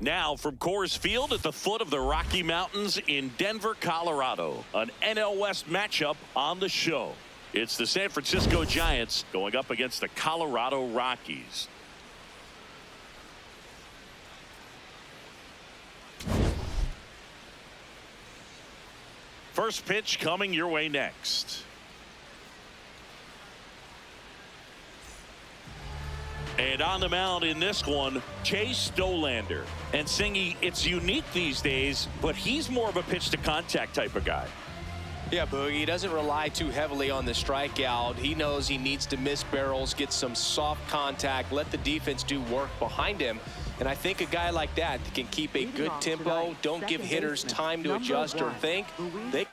Now from Coors Field at the foot of the Rocky Mountains in Denver, Colorado, an NL West matchup on the show. It's the San Francisco Giants going up against the Colorado Rockies. First pitch coming your way next. And on the mound in this one, Chase Dollander. And Singy, it's unique these days, but he's more of a pitch-to-contact type of guy. Yeah, Boogie, he doesn't rely too heavily on the strikeout. He knows he needs to miss barrels, get some soft contact, let the defense do work behind him. And I think a guy like that can keep a good tempo, don't give hitters time to adjust or think. They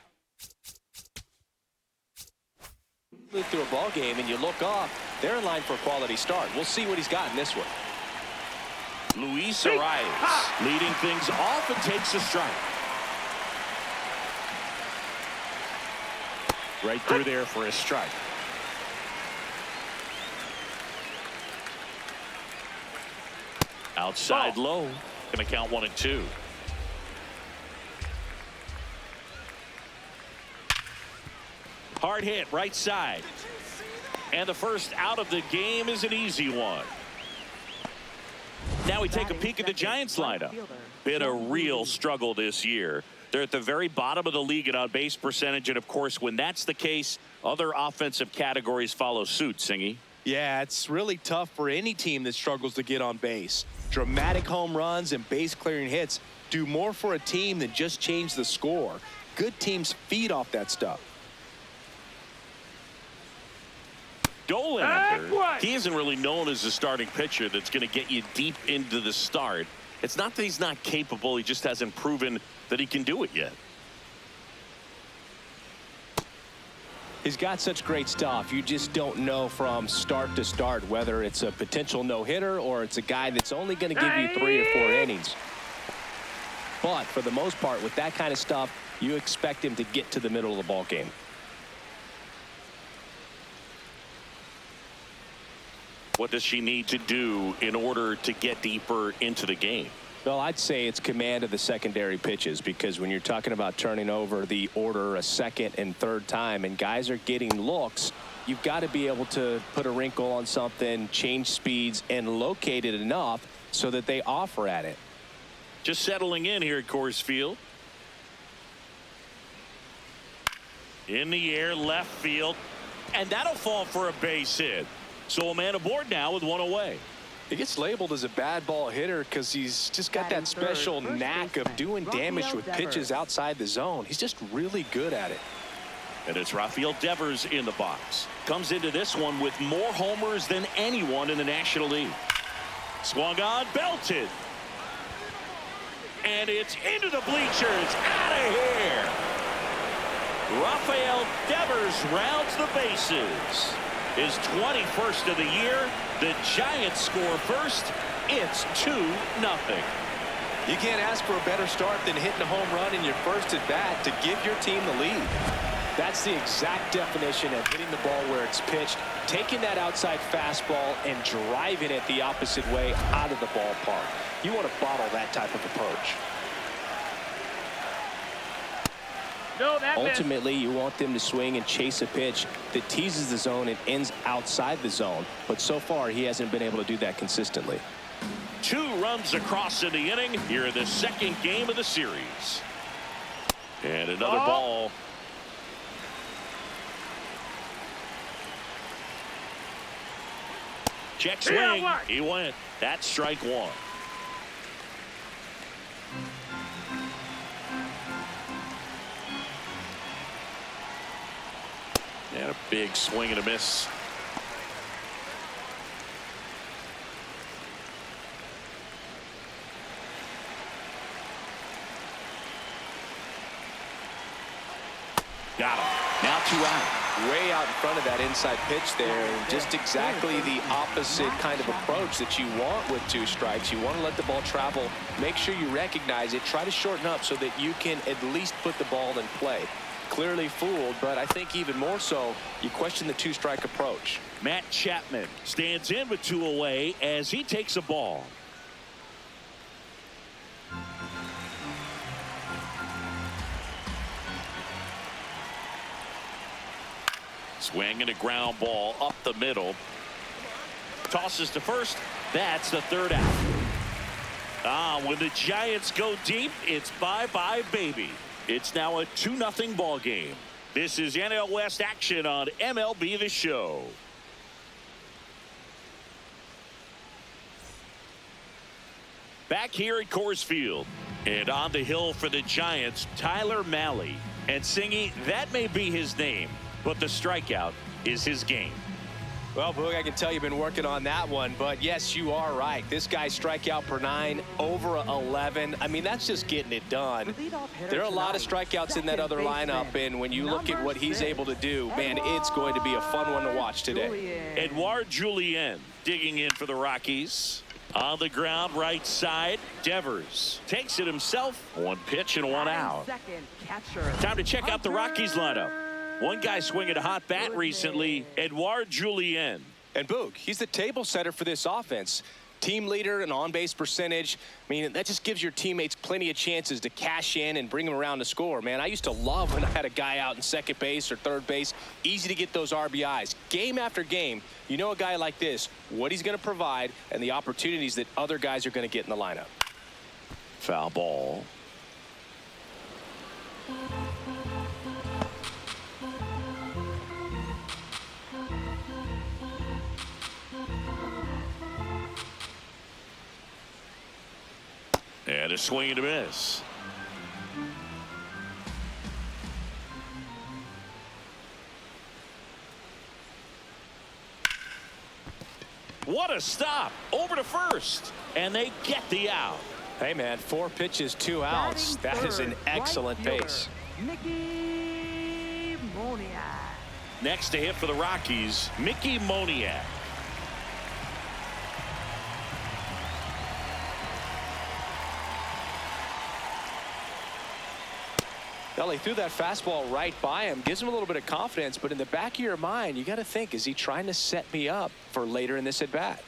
move through a ball game and you look off, they're in line for a quality start. We'll see what he's got in this one. Luis Arias leading things off and takes a strike. Right through there for a strike. Outside low. Going to count 1-2. Hard hit right side. And the first out of the game is an easy one. Now we take a peek at the Giants lineup. Been a real struggle this year. They're at the very bottom of the league in on-base percentage, and of course, when that's the case, other offensive categories follow suit, Singy. Yeah, it's really tough for any team that struggles to get on base. Dramatic home runs and base-clearing hits do more for a team than just change the score. Good teams feed off that stuff. Dollander, he isn't really known as a starting pitcher that's going to get you deep into the start. It's not that he's not capable, he just hasn't proven that he can do it yet. He's got such great stuff. You just don't know from start to start whether it's a potential no-hitter or it's a guy that's only going to give you 3 or 4 innings. But for the most part, with that kind of stuff, you expect him to get to the middle of the ball game. What does she need to do in order to get deeper into the game? Well, I'd say it's command of the secondary pitches, because when you're talking about turning over the order a second and third time and guys are getting looks, you've got to be able to put a wrinkle on something, change speeds, and locate it enough so that they offer at it. Just settling in here at Coors Field. In the air, left field, and that'll fall for a base hit. So a man aboard now with 1 away. He gets labeled as a bad ball hitter because he's just got that special knack of doing damage with pitches outside the zone. He's just really good at it. And it's Rafael Devers in the box. Comes into this one with more homers than anyone in the National League. Swung on, belted. And it's into the bleachers. Out of here. Rafael Devers rounds the bases. His 21st of the year. The Giants score first. It's 2-0. You can't ask for a better start than hitting a home run in your first at bat to give your team the lead. That's the exact definition of hitting the ball where it's pitched, taking that outside fastball and driving it the opposite way out of the ballpark. You want to bottle that type of approach. Ultimately, you want them to swing and chase a pitch that teases the zone and ends outside the zone. But so far, he hasn't been able to do that consistently. 2 runs across in the inning here in the second game of the series. And another ball. Check swing. He went. That's strike 1. And a big swing and a miss. Got him. Now 2 out. Way out in front of that inside pitch there, and just exactly the opposite kind of approach that you want with 2 strikes. You want to let the ball travel, make sure you recognize it, try to shorten up so that you can at least put the ball in play. Clearly fooled, but I think even more so, you question the 2-strike approach. Matt Chapman stands in with 2 away as he takes a ball. Swing and a ground ball up the middle. Tosses to first. That's the third out. When the Giants go deep, it's bye-bye, baby. It's now a 2-0 ball game. This is NL West action on MLB The Show. Back here at Coors Field. And on the hill for the Giants, Tyler Mahle. And Singy, that may be his name, but the strikeout is his game. Well, Boog, I can tell you've been working on that one, but yes, you are right. This guy's strikeout per 9, over 11. I mean, that's just getting it done. There are a lot of strikeouts in that other lineup, and when you look at what he's able to do, man, it's going to be a fun one to watch today. Edouard Julien digging in for the Rockies. On the ground, right side, Devers takes it himself. One pitch and one out. Time to check out the Rockies lineup. One guy swinging a hot bat recently, Edouard Julien. And Boog, he's the table setter for this offense. Team leader and on-base percentage. I mean, that just gives your teammates plenty of chances to cash in and bring them around to score. Man, I used to love when I had a guy out in second base or third base. Easy to get those RBIs. Game after game, you know a guy like this, what he's going to provide and the opportunities that other guys are going to get in the lineup. Foul ball. And a swing and a miss. What a stop. Over to first. And they get the out. Hey, man, 4 pitches, 2 outs. That is an excellent pace. Mickey Moniak. Next to hit for the Rockies, Mickey Moniak. Well, he threw that fastball right by him, gives him a little bit of confidence, but in the back of your mind, you got to think, is he trying to set me up for later in this at bat?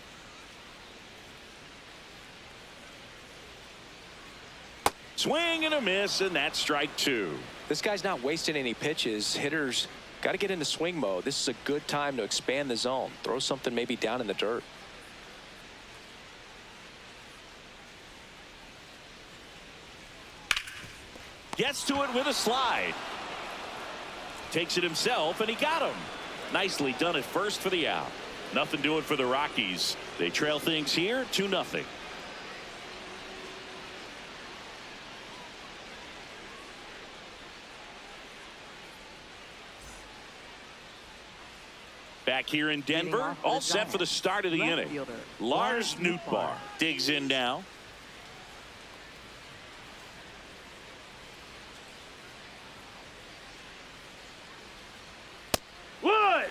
Swing and a miss, and that's strike 2. This guy's not wasting any pitches. Hitters got to get into swing mode. This is a good time to expand the zone. Throw something maybe down in the dirt. Gets to it with a slide. Takes it himself, and he got him. Nicely done at first for the out. Nothing doing for the Rockies. They trail things here 2-0. Back here in Denver, all set for the start of the inning. Lars Nootbaar digs in now. Wood!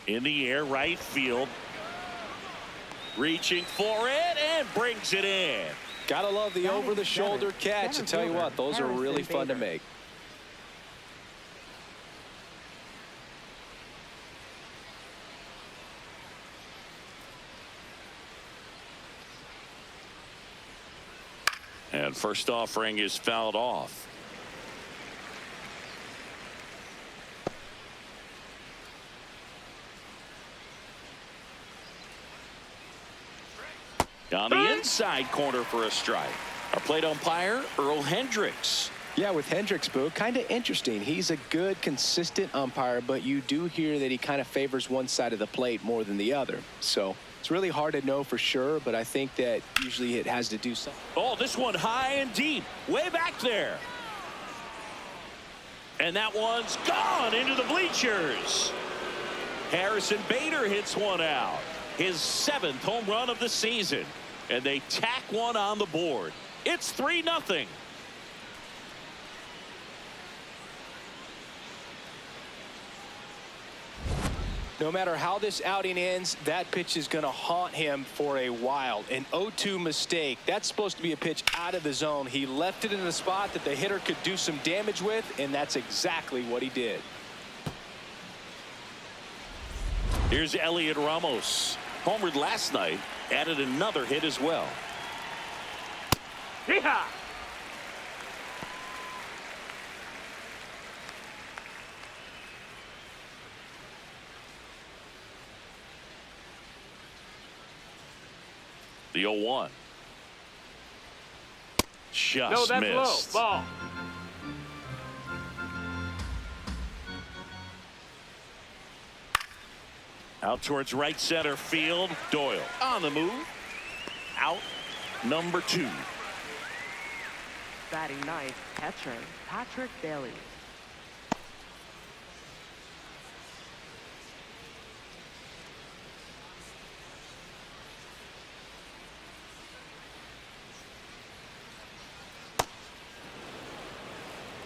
In the air, right field. Reaching for it and brings it in. Gotta love the over-the-shoulder catch. I tell you what, those are really fun to make. And first offering is fouled off. On the inside corner for a strike. Our plate umpire, Earl Hendricks. Yeah, with Hendricks, Boo, kind of interesting. He's a good, consistent umpire, but you do hear that he kind of favors one side of the plate more than the other. So it's really hard to know for sure, but I think that usually it has to do something. Oh, this one high and deep, way back there. And that one's gone into the bleachers. Harrison Bader hits one out. His 7th home run of the season. And they tack one on the board. It's 3-0. No matter how this outing ends, that pitch is going to haunt him for a while. An 0-2 mistake. That's supposed to be a pitch out of the zone. He left it in a spot that the hitter could do some damage with, and that's exactly what he did. Here's Elliot Ramos. Homered last night, added another hit as well. Yeehaw! The 0-1. Just No, that's missed. low. Ball. Out towards right center field. Doyle on the move. Out number 2. Batting ninth, catcher Patrick Bailey.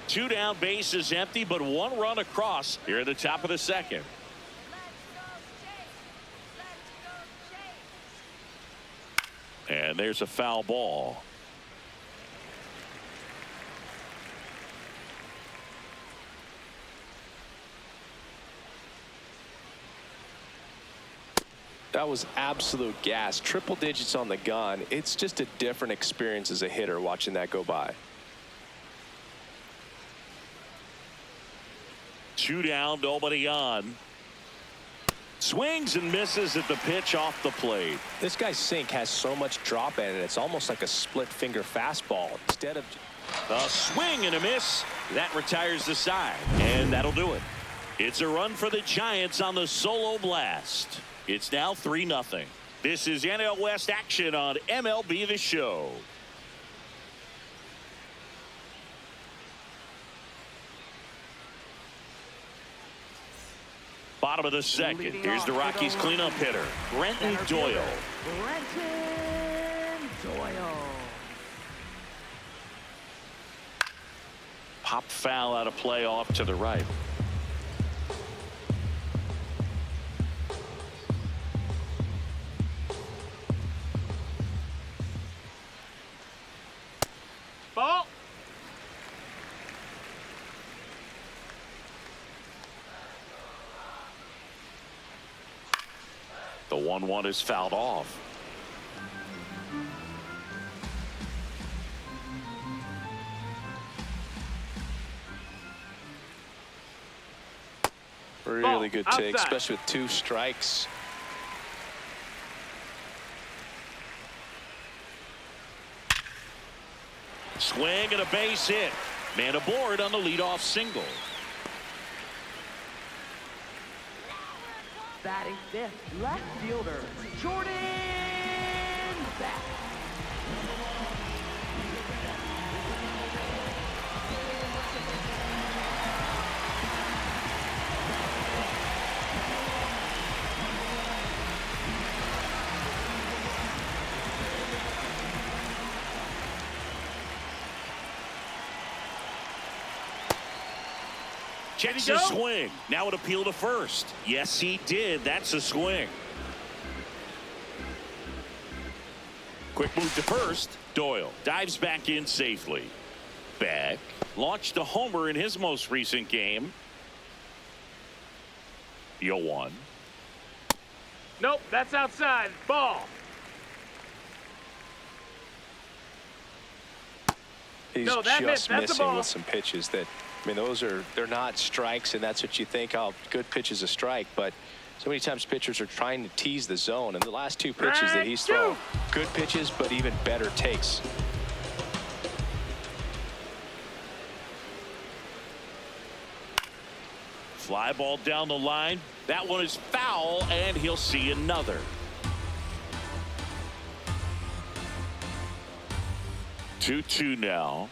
Two down, base is empty, but 1 run across here at the top of the second. And there's a foul ball. That was absolute gas. Triple digits on the gun. It's just a different experience as a hitter watching that go by. 2 down, nobody on. Swings and misses at the pitch off the plate. This guy's sink has so much drop in it. It's almost like a split finger fastball. Instead of A swing and a miss. That retires the side. And that'll do it. It's a run for the Giants on the solo blast. It's now 3-0. This is NL West action on MLB The Show. Bottom of the second. Leading Here's the off Rockies with a cleanup hitter, Brenton center Doyle. fielder, Brenton Doyle. Pop foul out of play off to the right. Ball. The 1-1 is fouled off. really good take, outside. especially with 2 strikes. Swing and a base hit. Man aboard on the leadoff single. Batting fifth, left fielder Jordan Beck. Checks Did the he go? swing. Now it appeal to first. Yes, he did. That's a swing. Quick move to first. Doyle dives back in safely. Beck launched a homer in his most recent game. 0-1. Nope, that's outside. Ball. He's No, that just that's a missing ball. with some pitches that, I mean, they're not strikes, and that's what you think, oh, good pitch is a strike, but so many times pitchers are trying to tease the zone, and the last 2 pitches that he's thrown, good pitches, but even better takes. Fly ball down the line. That one is foul, and he'll see another. 2-2 now.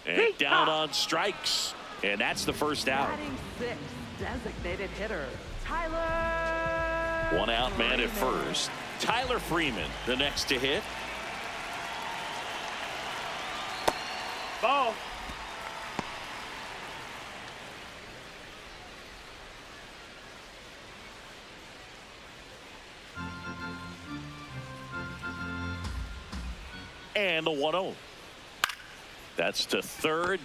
And down on strikes. And that's the first out. Batting sixth, designated hitter Tyler. 1 out, man at Freeman. first. Tyler Freeman, the next to hit. Ball. And the 1-0. That's to third.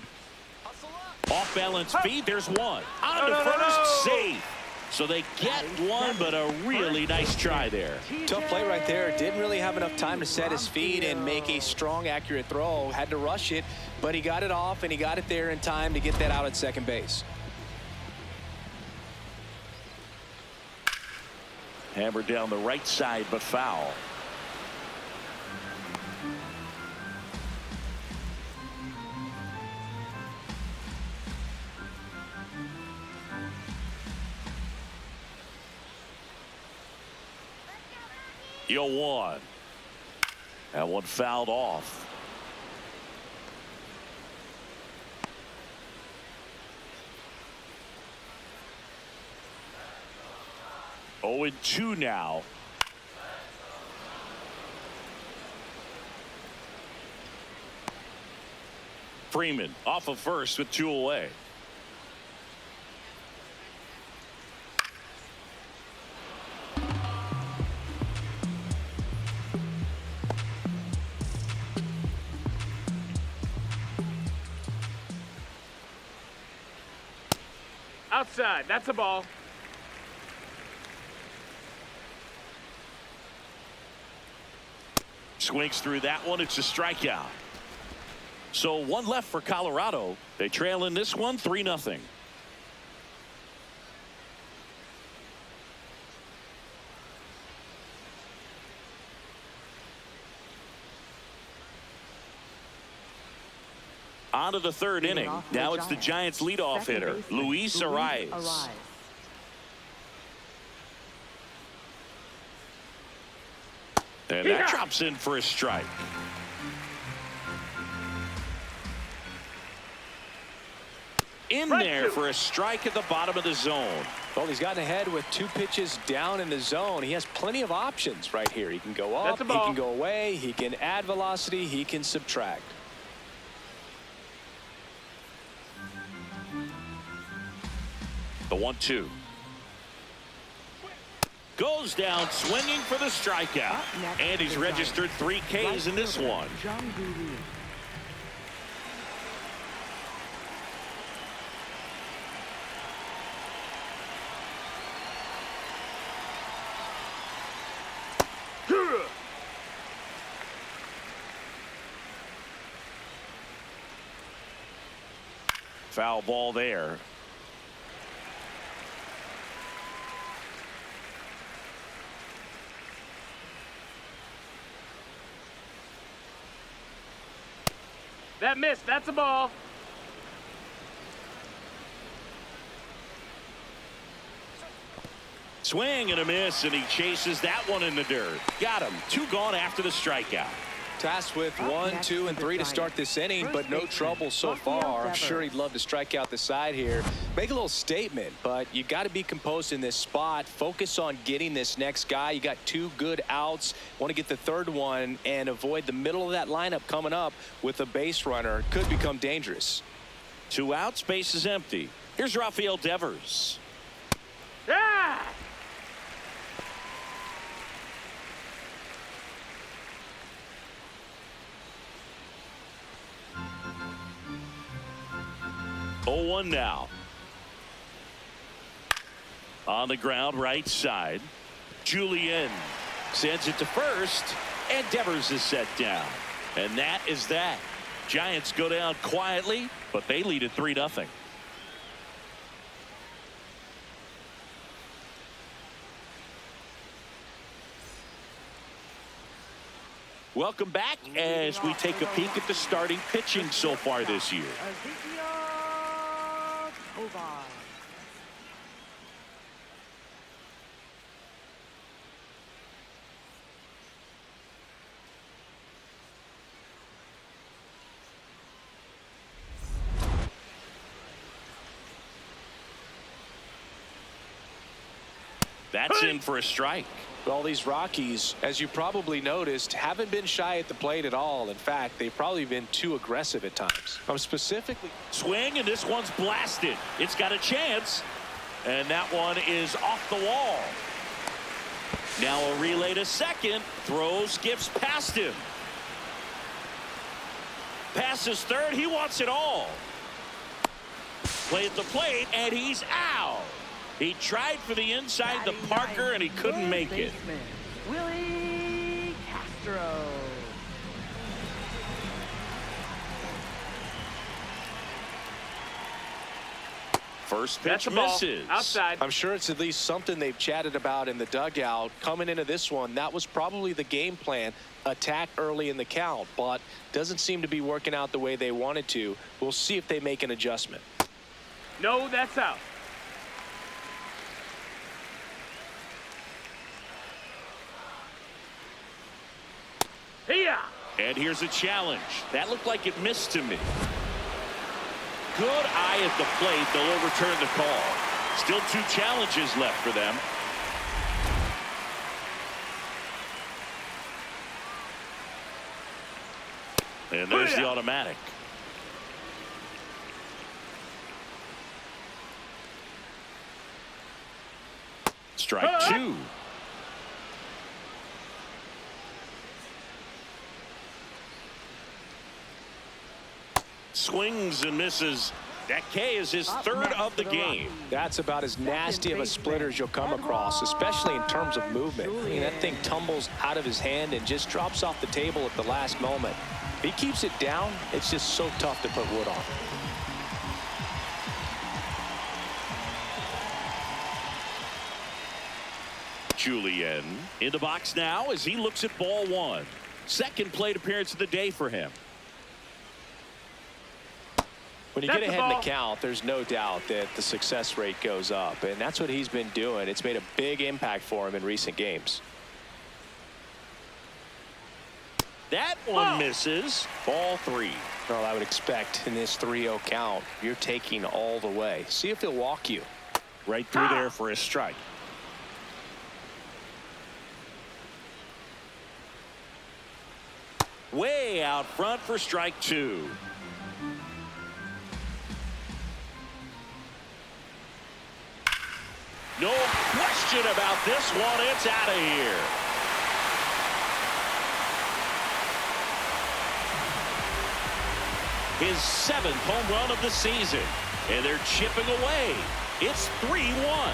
Off balance feed. There's one. On to No, no, first. no. Safe. So they get one, but a really nice try there. Tough play right there. Didn't really have enough time to set his feet and make a strong, accurate throw. Had to rush it, but he got it off, and he got it there in time to get that out at second base. Hammered down the right side, but foul. Yo, one. That one fouled off. Oh, and 2 now. Freeman off of first with 2 away. Outside. That's a ball. Swings through that one. It's a strikeout. So 1 left for Colorado. They trail in this one 3-0. On to the 3rd inning. Now it's the Giants leadoff hitter, Luis Arraez. And that drops in for a strike. In there for a strike at the bottom of the zone. Well, he's gotten ahead with 2 pitches down in the zone. He has plenty of options right here. He can go up, he can go away, he can add velocity, he can subtract. The 1-2. Goes down swinging for the strikeout. And he's registered 3 Ks in this one. Foul ball there. That missed. That's a ball. Swing and a miss, and he chases that one in the dirt. Got him. 2 gone after the strikeout. Tasked with 1, 2, and 3 to start this inning, but no trouble so far. I'm sure he'd love to strike out the side here. Make a little statement, but you got to be composed in this spot. Focus on getting this next guy. You got 2 good outs. Want to get the 3rd one and avoid the middle of that lineup coming up with a base runner. Could become dangerous. 2 outs, base is empty. Here's Rafael Devers. Yeah! Oh, 1 now. On the ground, right side. Julian sends it to first, and Devers is set down. And that is that. Giants go down quietly, but they lead at 3-0. Welcome back as we take a peek at the starting pitching so far this year. That's in for a strike. Well, these Rockies, as you probably noticed, haven't been shy at the plate at all. In fact, they've probably been too aggressive at times. I'm specifically swing, and this one's blasted. It's got a chance, and that one is off the wall. Now a relay to second. Throw skips past him. Passes third. He wants it all. Play at the plate, and he's out. He tried for the inside the Parker, and he couldn't make it. Willie Castro. First That's pitch a ball. misses. Outside. I'm sure it's at least something they've chatted about in the dugout. Coming into this one, that was probably the game plan. Attack early in the count, but doesn't seem to be working out the way they wanted to. We'll see if they make an adjustment. No, that's out. Here. And here's a challenge. That looked like it missed to me. Good eye at the plate. They'll overturn the call. Still 2 challenges left for them. And there's the automatic. Strike 2. Swings and misses. That K is his third of the game. That's about as nasty of a splitter as you'll come across, especially in terms of movement. I mean, that thing tumbles out of his hand and just drops off the table at the last moment. If he keeps it down, it's just so tough to put wood on. Julian in the box now as he looks at ball 1. Second plate appearance of the day for him. When you get ahead in the count, there's no doubt that the success rate goes up, and that's what he's been doing. It's made a big impact for him in recent games. That one misses. Ball 3. Well, I would expect in this 3-0 count, you're taking all the way. See if he'll walk you. Right through there for a strike. Way out front for strike 2. No question about this one. It's out of here. His 7th home run of the season. And they're chipping away. It's 3-1.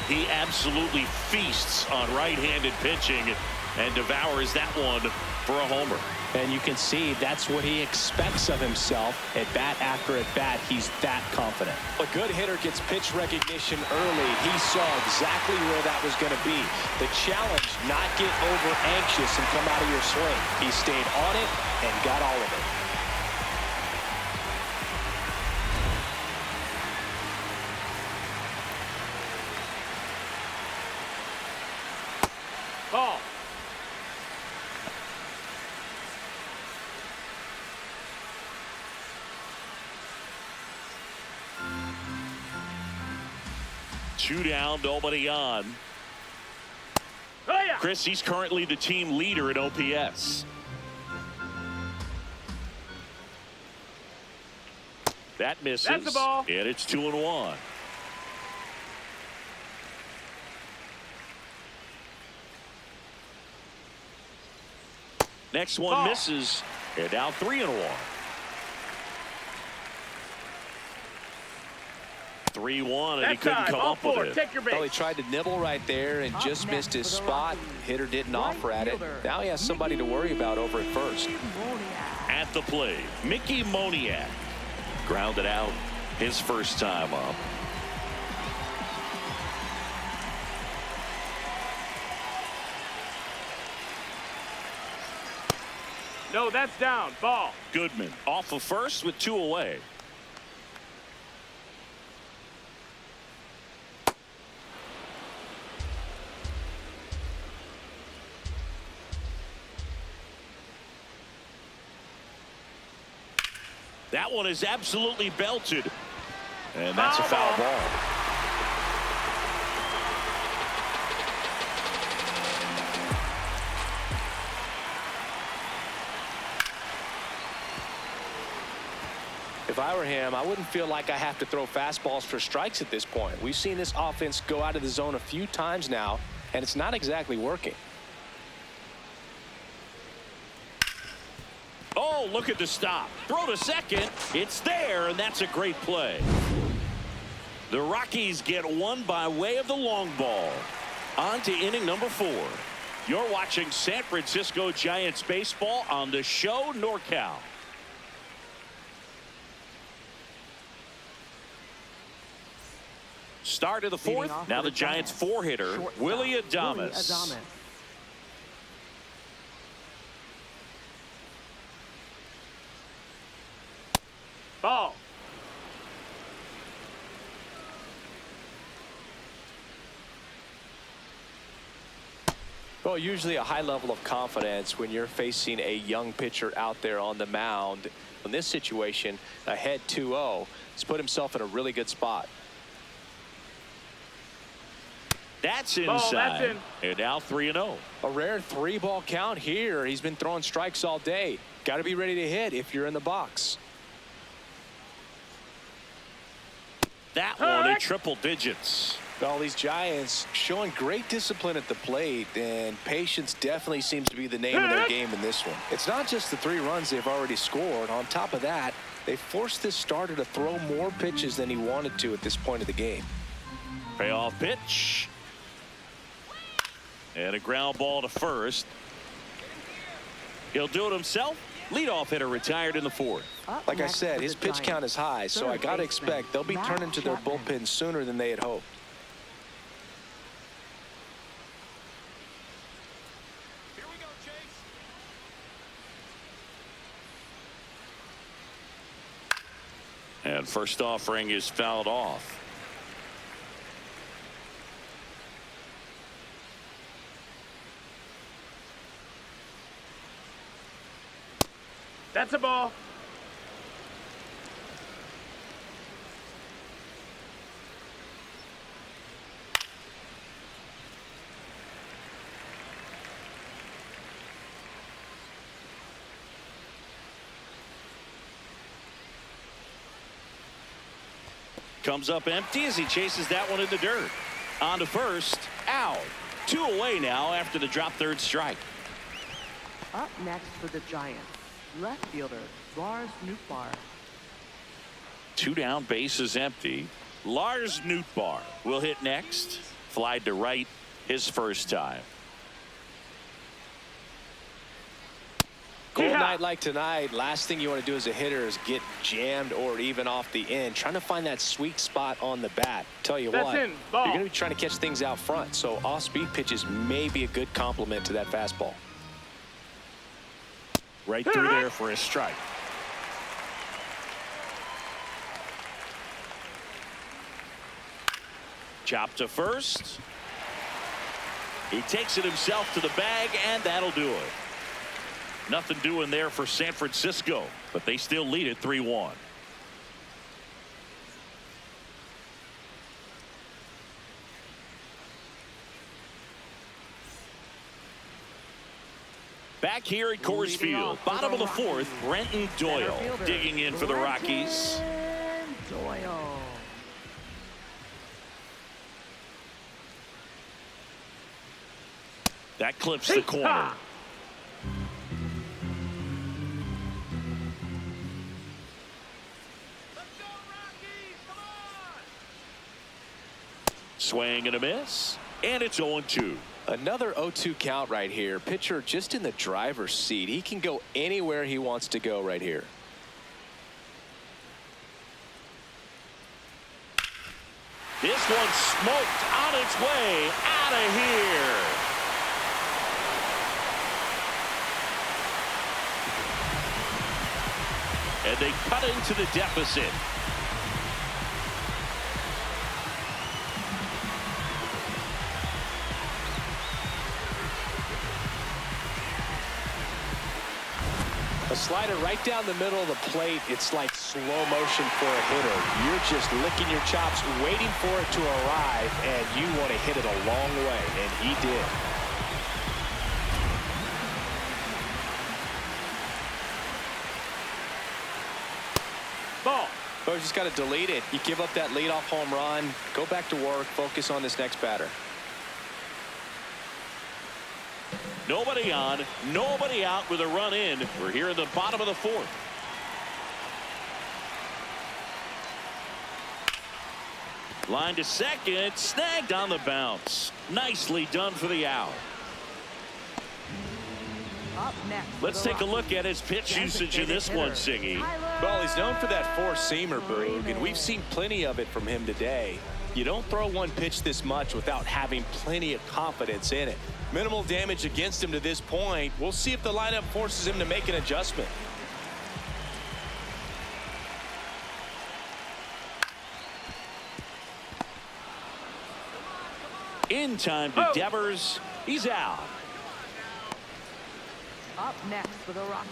He absolutely feasts on right-handed pitching and devours that one for a homer. And you can see that's what he expects of himself at bat after at bat. He's that confident. A good hitter gets pitch recognition early. He saw exactly where that was going to be. The challenge, not get over anxious and come out of your swing. He stayed on it and got all of it. Ball. Two down, nobody on. Oh, yeah. Chris, he's currently the team leader in OPS. That misses. That's the ball. And it's 2-1. Next one Ball. misses. And now 3-1. 3-1, and he couldn't come up with it. Take your base. Well, he tried to nibble right there and just missed his spot. Hitter didn't offer at it. Now he has somebody to worry about over at first. At the plate, Mickey Moniak grounded out his first time up. No, that's down. Ball. Goodman off of first with 2 away. That one is absolutely belted. And that's a foul ball. If I were him, I wouldn't feel like I have to throw fastballs for strikes at this point. We've seen this offense go out of the zone a few times now, and it's not exactly working. Oh, look at the stop. Throw to second. It's there, and that's a great play. The Rockies get one by way of the long ball. On to inning number 4. You're watching San Francisco Giants baseball on the show NorCal. Start of the 4th. Now the Giants 4-hitter, Willie Adames. Ball. Well, usually a high level of confidence when you're facing a young pitcher out there on the mound. In this situation, ahead 2-0, he's put himself in a really good spot. That's inside. Ball, that's in. And now 3-0. A rare 3-ball count here. He's been throwing strikes all day. Got to be ready to hit if you're in the box. That one in triple digits. Well, these Giants showing great discipline at the plate, and patience definitely seems to be the name of their game in this one. It's not just the 3 runs they've already scored. On top of that, they forced this starter to throw more pitches than he wanted to at this point of the game. Payoff pitch. And a ground ball to first. He'll do it himself. Leadoff hitter retired in the 4th. Like I said, his pitch count is high, so I got to expect they'll be turning to their bullpen sooner than they had hoped. And first offering is fouled off. That's a ball. Comes up empty as he chases that one in the dirt. On to first. Out. 2 away now after the drop third strike. Up next for the Giants, left fielder Lars Nootbaar. 2 down, base is empty. Lars Nootbaar will hit next. Flied to right his first time. Cold night like tonight, last thing you want to do as a hitter is get jammed or even off the end. Trying to find that sweet spot on the bat. Tell you That's what, in. Ball. You're going to be trying to catch things out front, so off-speed pitches may be a good complement to that fastball. Right through there for a strike. Chop to first. He takes it himself to the bag, and that'll do it. Nothing doing there for San Francisco, but they still lead it 3-1. Back here at Coors Field, bottom of the 4th, Brenton Doyle digging in for the Rockies. Doyle. That clips the corner. Swing and a miss, and it's 0-2. Another 0-2 count right here. Pitcher just in the driver's seat. He can go anywhere he wants to go right here. This one smoked on its way out of here. And they cut into the deficit. A slider right down the middle of the plate. It's like slow motion for a hitter. You're just licking your chops, waiting for it to arrive, and you want to hit it a long way, and he did. Ball. But you just got to delete it. You give up that leadoff home run, go back to work, focus on this next batter. Nobody on, nobody out with a run in. We're here in the bottom of the 4th. Line to second, snagged on the bounce. Nicely done for the out. Up next. Let's take a look at his pitch usage in this one, Siggy. Well, he's known for that four-seamer, Boog, and we've seen plenty of it from him today. You don't throw one pitch this much without having plenty of confidence in it. Minimal damage against him to this point. We'll see if the lineup forces him to make an adjustment. In time to Devers. He's out. Up next for the Rockies,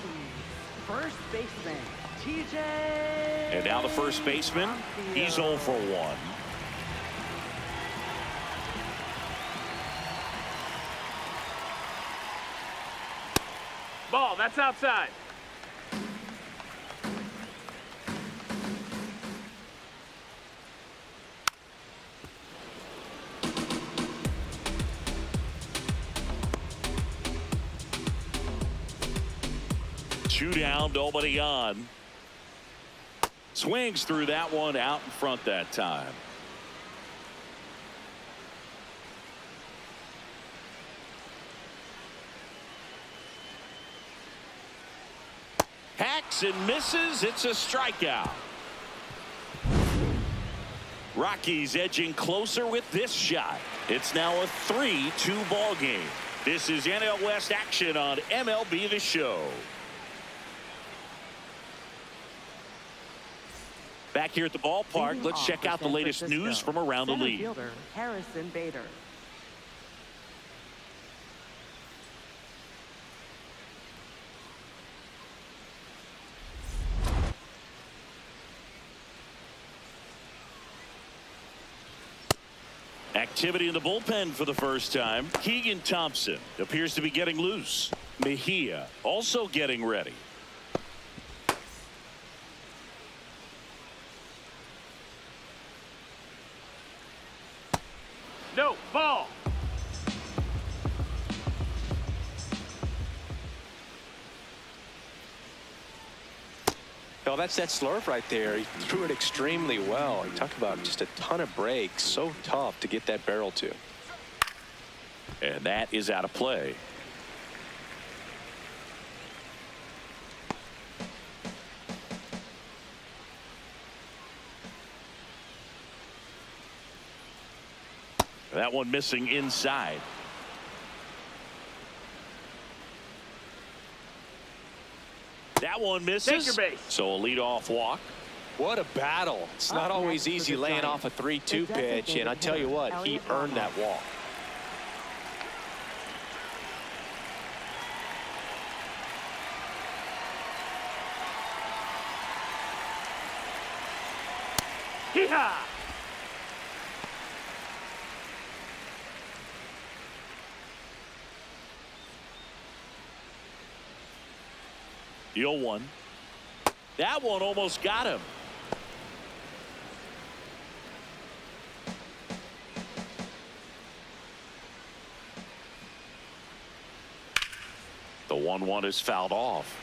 first baseman, TJ. And now the first baseman, he's 0 for 1. Ball, that's outside. Two down, nobody on. Swings through that one out in front that time. Hacks and misses. It's a strikeout. Rockies edging closer with this shot. It's now a 3-2 ball game. This is NL West action on MLB The Show. Back here at the ballpark, let's check out the latest news from around the league. Fielder Harrison Bader. Activity in the bullpen for the first time. Keegan Thompson appears to be getting loose. Mejia also getting ready. No, ball. Well, that's that slurve right there. He threw it extremely well. He talked about just a ton of breaks. So tough to get that barrel to. And that is out of play. That one missing inside. That one misses. Take your base. So a leadoff walk. What a battle. It's not Up always next for easy the laying Giants, off a 3-2 the pitch, and I tell you what, he Elliott earned that walk. Hee-haw. The 0-1. That one almost got him. The 1-1 is fouled off.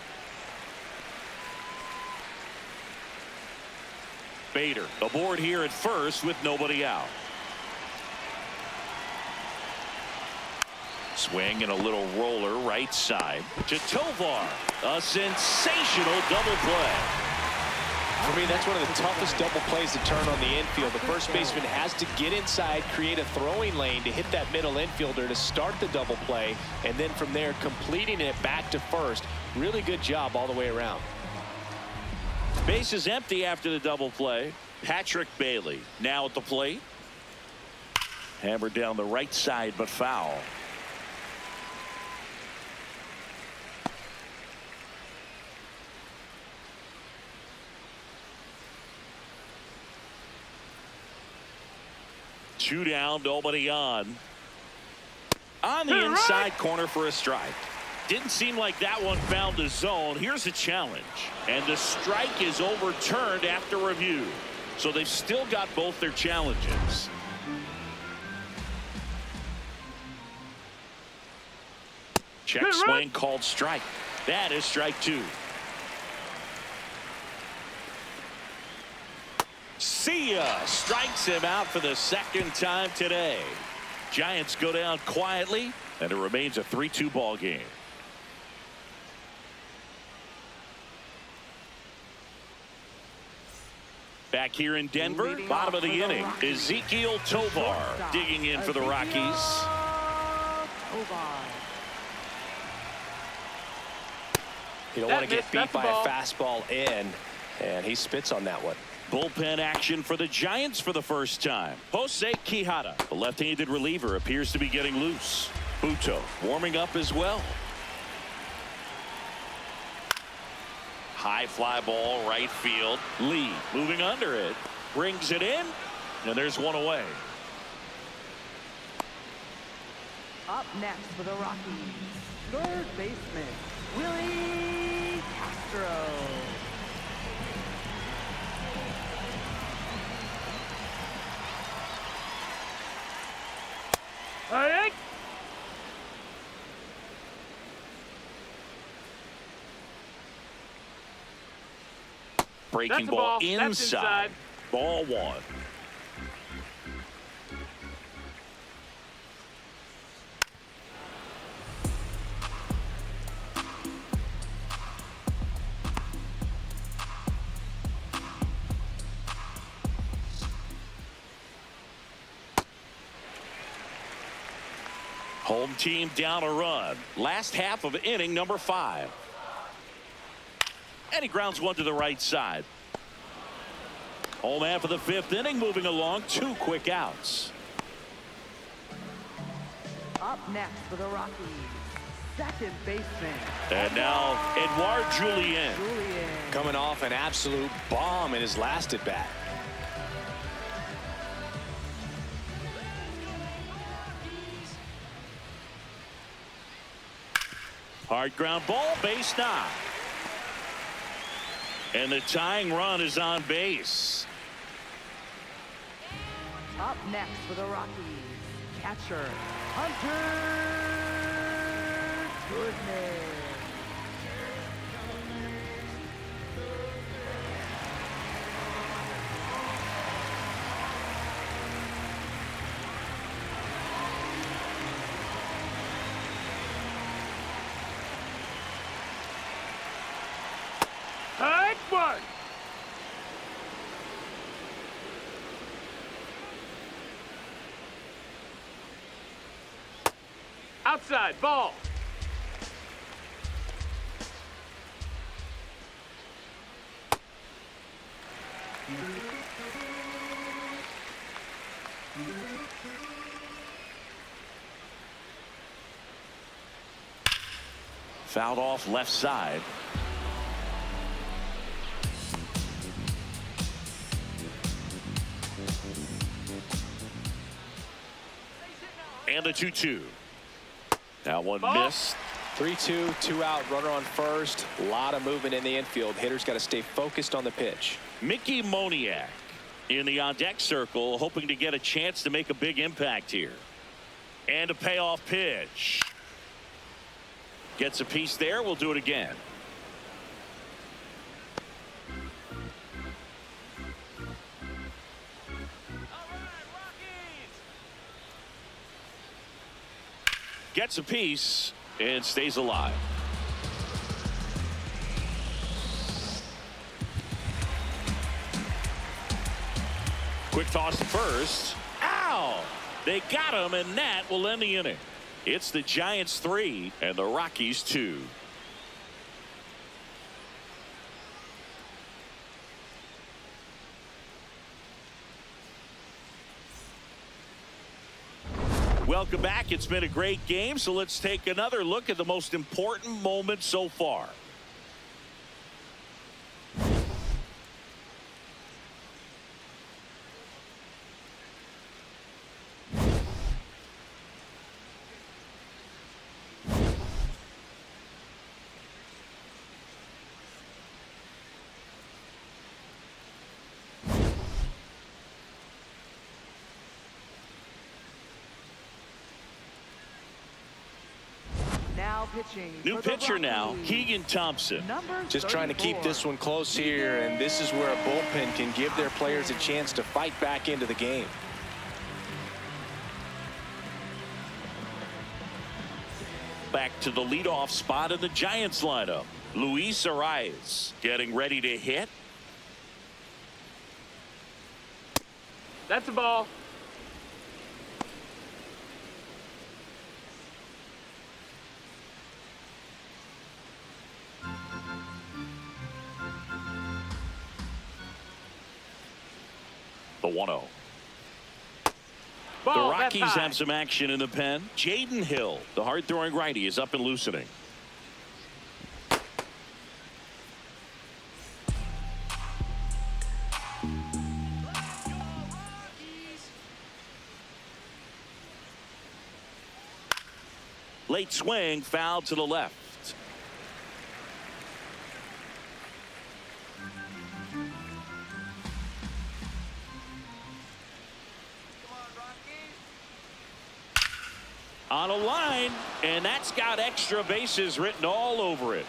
Bader aboard here at first with nobody out. Swing and a little roller right side to Tovar. A sensational double play. For me, that's one of the toughest double plays to turn on the infield. The first baseman has to get inside, create a throwing lane to hit that middle infielder to start the double play, and then from there completing it back to first. Really good job all the way around. Base is empty after the double play. Patrick Bailey now at the plate. Hammered down the right side, but foul. Two down, nobody on. On the inside corner for a strike. Didn't seem like that one found the zone. Here's a challenge. And the strike is overturned after review. So they've still got both their challenges. Check swing called strike. That is strike 2. See ya. Strikes him out for the second time today. Giants go down quietly, and it remains a 3-2 ball game. Back here in Denver, bottom of the inning, Ezekiel Tovar digging in for the Rockies. You don't want to get beat by a fastball in, and he spits on that one. Bullpen action for the Giants for the first time. Jose Quijada, the left-handed reliever, appears to be getting loose. Buto warming up as well. High fly ball, right field. Lee moving under it. Brings it in, and there's one away. Up next for the Rockies, third baseman, Willie Castro. All right. Breaking ball inside. Ball one. Home team down a run. Last half of inning number 5. And he grounds one to the right side. Home half of the 5th inning moving along. 2 quick outs. Up next for the Rockies, second baseman. And now Edouard Julien. Coming off an absolute bomb in his last at bat. Hard ground ball, base knock. And the tying run is on base. Up next for the Rockies, catcher Hunter Goodman. Hard one. Outside ball. Fouled off left side. And the 2-2. That one missed. 3-2, 2 out, runner on first. A lot of movement in the infield. Hitters got to stay focused on the pitch. Mickey Moniak in the on-deck circle, hoping to get a chance to make a big impact here. And a payoff pitch. Gets a piece there. We'll do it again. Gets a piece and stays alive. Quick toss to first. Ow! They got him, and that will end the inning. It's the Giants 3 and the Rockies 2. Welcome back. It's been a great game, so let's take another look at the most important moment so far. Now Pitching New for the pitcher now, Rockies, Keegan Thompson. number Just trying to keep 34. this one close here, and this is where a bullpen can give their players a chance to fight back into the game. Back to the leadoff spot in the Giants lineup. Luis Arias getting ready to hit. That's a ball. The 1-0. Ball. The That's Rockies high. have some action in the pen. Jaden Hill, the hard-throwing righty, is up and loosening. Late swing, foul to the left. On a line, and that's got extra bases written all over it.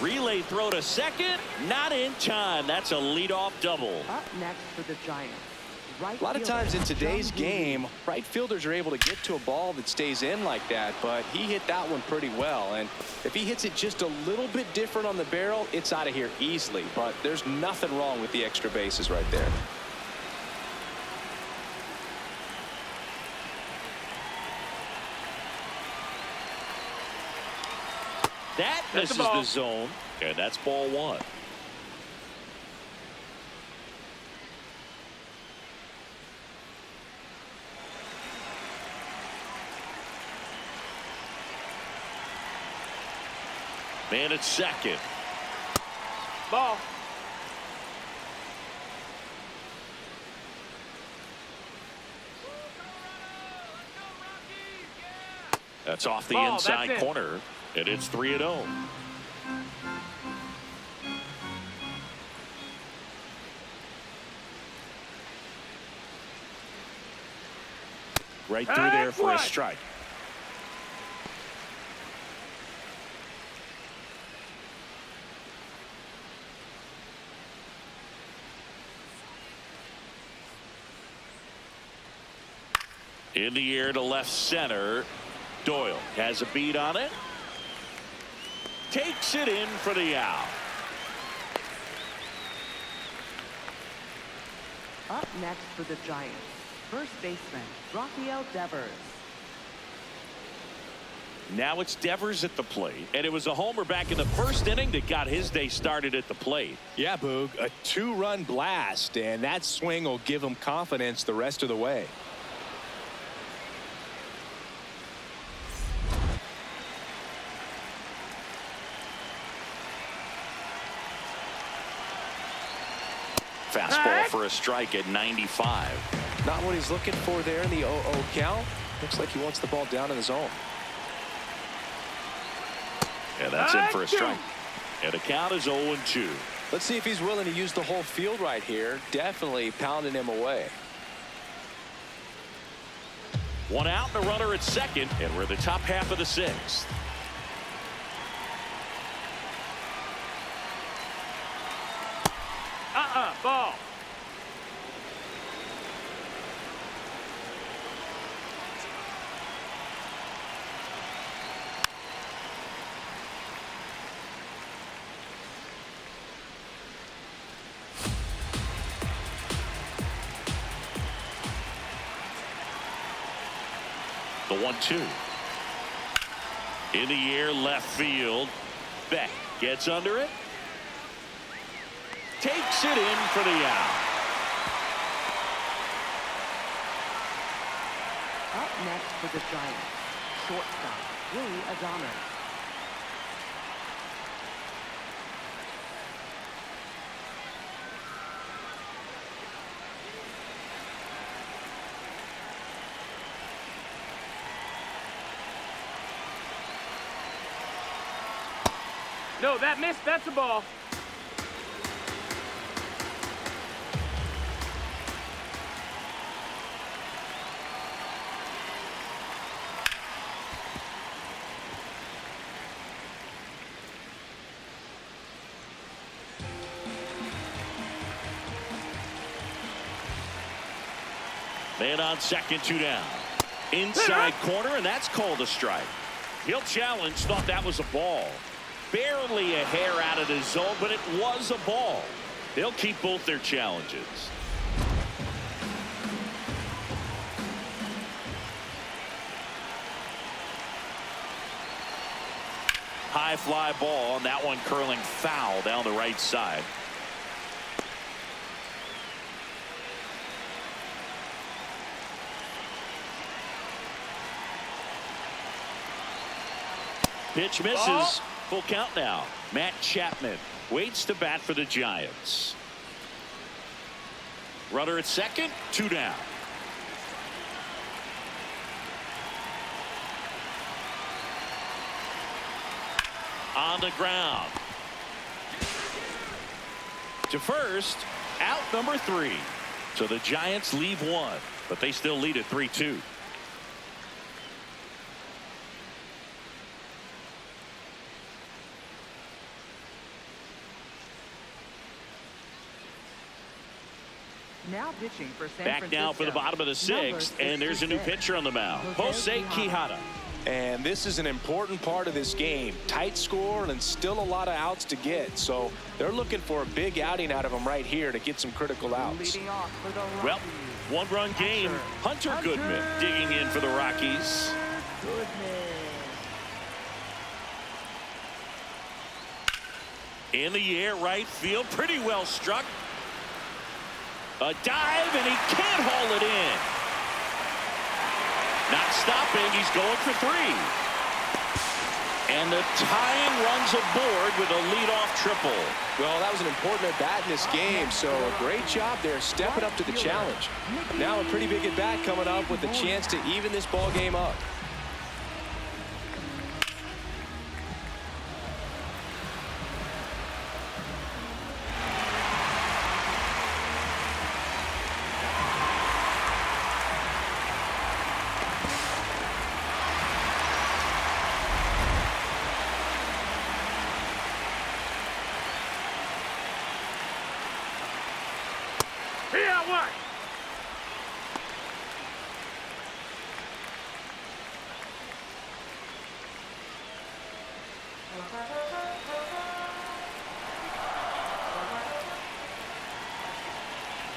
Relay throw to second, not in time. That's a leadoff double. Up next for the Giants. Right A lot of fielder, times in today's John game, right fielders are able to get to a ball that stays in like that, but he hit that one pretty well. And if he hits it just a little bit different on the barrel, it's out of here easily. But there's nothing wrong with the extra bases right there. That That's misses the ball. the zone, and that's ball one. Man at second. Ball. That's off the Ball, inside that's it. corner, and it's 3-0. Right through there That's for a right. strike. In the air to left center. Doyle has a beat on it. Takes it in for the out. Up next for the Giants. First baseman, Rafael Devers. Now it's Devers at the plate, and it was a homer back in the first inning that got his day started at the plate. Yeah, Boog, a two-run blast, and that swing will give him confidence the rest of the way. Fastball for a strike at 95. Not what he's looking for there in the 0-0 count. Looks like he wants the ball down in the zone. And that's in for a strike. And the count is 0-2. Let's see if he's willing to use the whole field right here. Definitely pounding him away. One out and a runner at second, and we're the top half of the sixth. Ball. The 1-2. In the air left field. Beck gets under it. Takes it in for the out. Up next for the Giants. Shortstop, Willie Adames. No, that missed. That's a ball. Man on second, 2 down. Inside corner, and that's called a strike. He'll challenge, thought that was a ball. Barely a hair out of the zone, but it was a ball. They'll keep both their challenges. High fly ball, and that one curling foul down the right side. Pitch misses. Oh. Full count now. Matt Chapman waits to bat for the Giants. Runner at second, 2 down. On the ground. To first, out number 3. So the Giants leave 1, but they still lead at 3-2. Now pitching for San Back Francisco. now for the bottom of the 6th, and there's a new pitcher on the mound, Jose Quijada. And this is an important part of this game. Tight score and still a lot of outs to get. So they're looking for a big outing out of him right here to get some critical outs. Leading off for the Rockies. Well, 1-run game. Hunter Goodman digging in for the Rockies. In the air, right field, pretty well struck. A dive, and he can't haul it in. Not stopping, he's going for 3. And the tying runs aboard with a leadoff triple. Well, that was an important at-bat in this game, so a great job there stepping up to the challenge. Now a pretty big at-bat coming up with a chance to even this ball game up.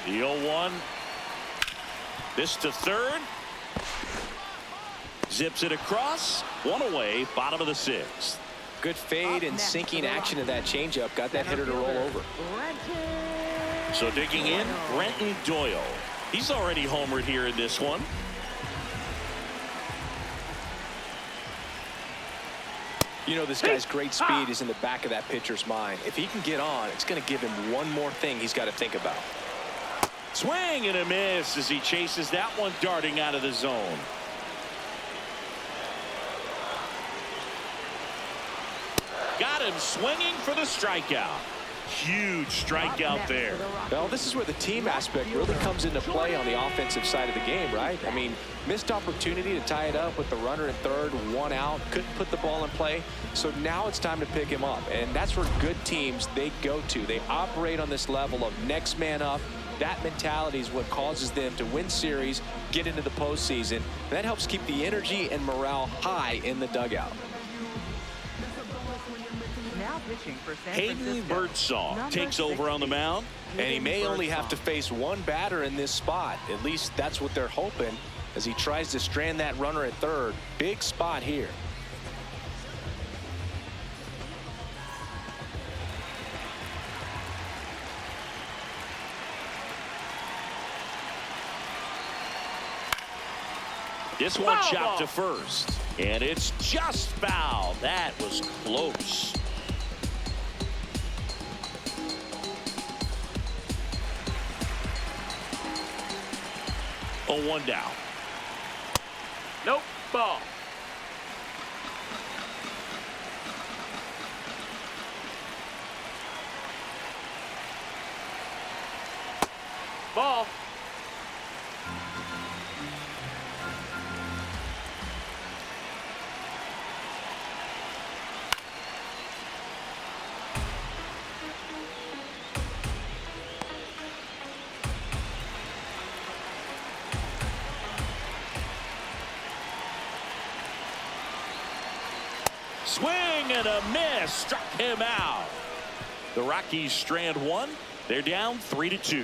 The 0-1. This to third. Zips it across. 1 away. Bottom of the 6th. Good fade and sinking action of that changeup. Got that hitter to roll over. So digging in, Brenton Doyle. He's already homered here in this one. You know, this guy's great speed is in the back of that pitcher's mind. If he can get on, it's going to give him one more thing he's got to think about. Swing and a miss as he chases that one darting out of the zone. Got him swinging for the strikeout. Huge strikeout there. Well, this is where the team aspect really comes into play on the offensive side of the game, right? I mean, missed opportunity to tie it up with the runner at third, 1 out, couldn't put the ball in play. So now it's time to pick him up, and that's where good teams, they go to. They operate on this level of next man up. That mentality is what causes them to win series, get into the postseason. And that helps keep the energy and morale high in the dugout. Now pitching for San Hayden Francisco. Birdsong takes over on the mound. And he may only have to face 1 batter in this spot. At least that's what they're hoping as he tries to strand that runner at third. Big spot here. This one chopped to first, and it's just foul. That was close. Oh, 1 down. Nope. Ball. Ball. Swing and a miss. Struck him out. The Rockies strand one. They're down 3-2.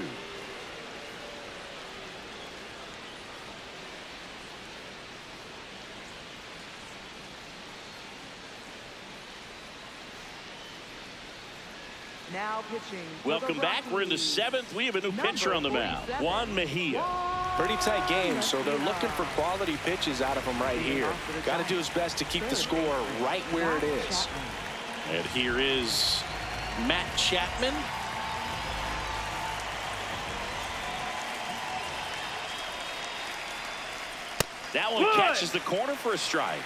Now pitching. Welcome back. We're in the seventh. We have a new pitcher on the mound. Juan Mejia. Pretty tight game, so they're looking for quality pitches out of him right here. Got to do his best to keep the score right where it is. And here is Matt Chapman. That one catches the corner for a strike.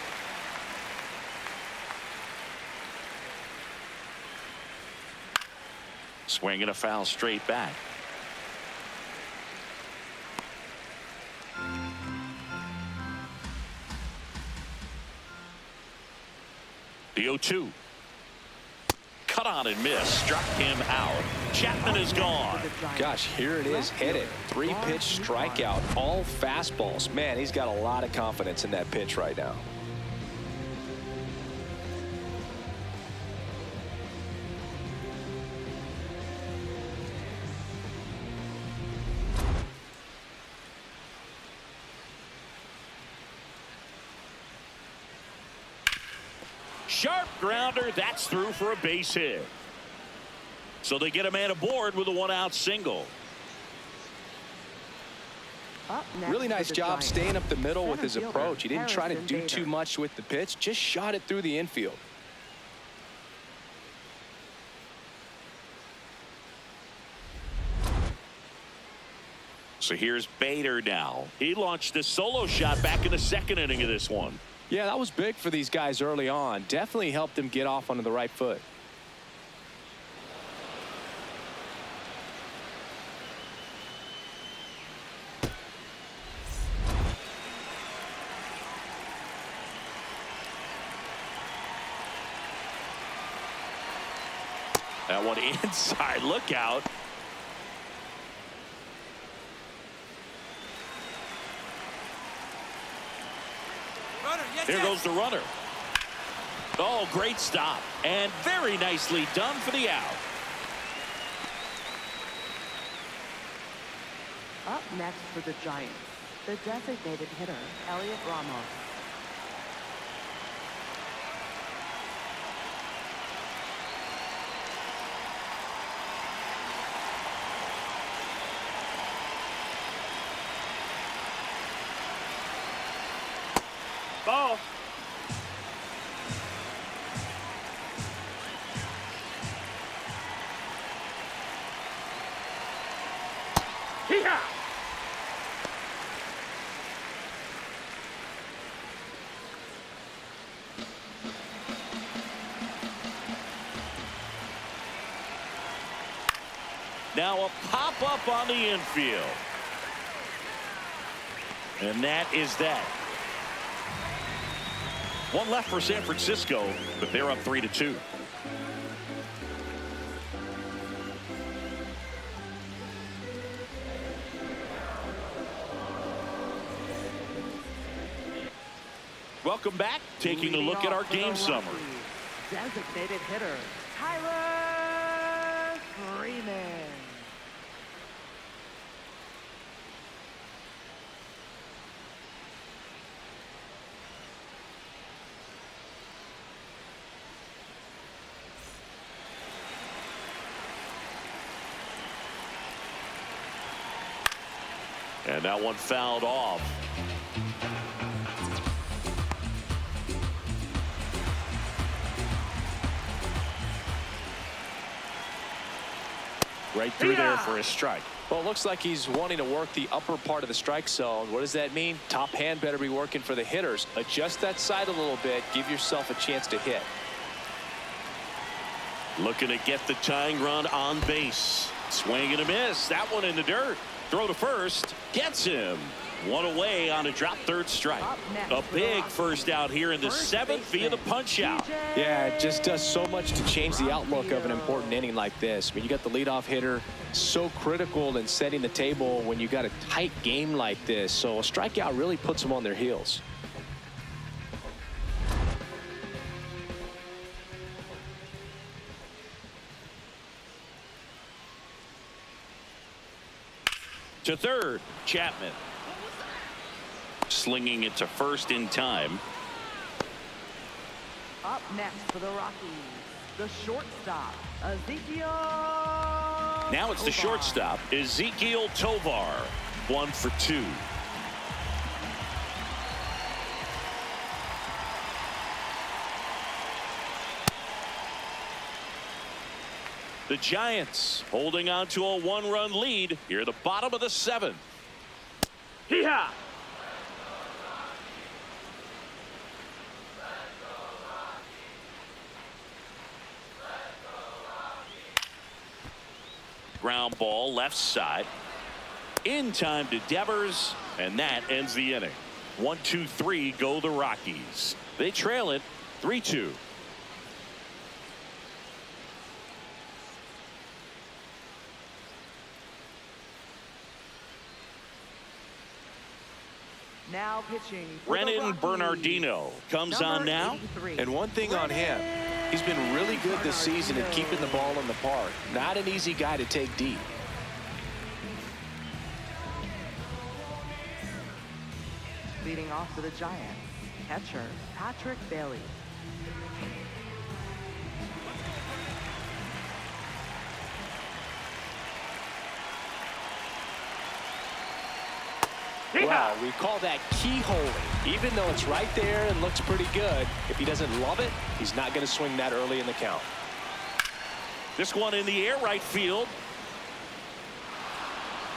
Swing and a foul straight back. The 0-2. Cut on and miss. Struck him out. Chapman is gone. Gosh, here it is. Hit it. 3-pitch strikeout. All fastballs. Man, he's got a lot of confidence in that pitch right now. Sharp grounder. That's through for a base hit. So they get a man aboard with a 1-out single. Really nice job staying up the middle with his approach. He didn't try to do too much with the pitch. Just shot it through the infield. So here's Bader now. He launched a solo shot back in the second inning of this one. Yeah, that was big for these guys early on. Definitely helped them get off onto the right foot. That one inside. Look out. Here goes the runner. Oh, great stop. And very nicely done for the out. Up next for the Giants, the designated hitter, Elliot Ramos. Ball. Hee-haw! Now a pop-up on the infield. And that is that. One left for San Francisco, but they're up 3-2. Welcome back. Taking a look at our game summary. Designated hitter, Tyler Freeman. And that one fouled off. Right through there for a strike. Well, it looks like he's wanting to work the upper part of the strike zone. What does that mean? Top hand better be working for the hitters. Adjust that side a little bit. Give yourself a chance to hit. Looking to get the tying run on base. Swing and a miss. That one in the dirt. Throw to first. Gets him. One away on a drop third strike. A big first out here in the seventh via the punch out. Yeah, it just does so much to change the outlook of an important inning like this. I mean, you got the leadoff hitter, so critical in setting the table when you got a tight game like this. So a strikeout really puts them on their heels. To third, Chapman. Slinging it to first in time. Up next for the Rockies, the shortstop, Ezekiel. Now it's the shortstop, Ezekiel Tovar. 1 for 2. The Giants holding on to a 1-run lead here at the bottom of the 7th. Hee-haw! Ground ball left side. In time to Devers, and that ends the inning. 1-2-3 go the Rockies. They trail it 3-2. Now pitching for the Brennan Rockies, Bernardino comes number on now. 83. And one thing on him, he's been really good this season at keeping the ball in the park. Not an easy guy to take deep. Leading off for the Giants, catcher Patrick Bailey. Wow, we call that keyholing. Even though it's right there and looks pretty good, if he doesn't love it, he's not going to swing that early in the count. This one in the air right field.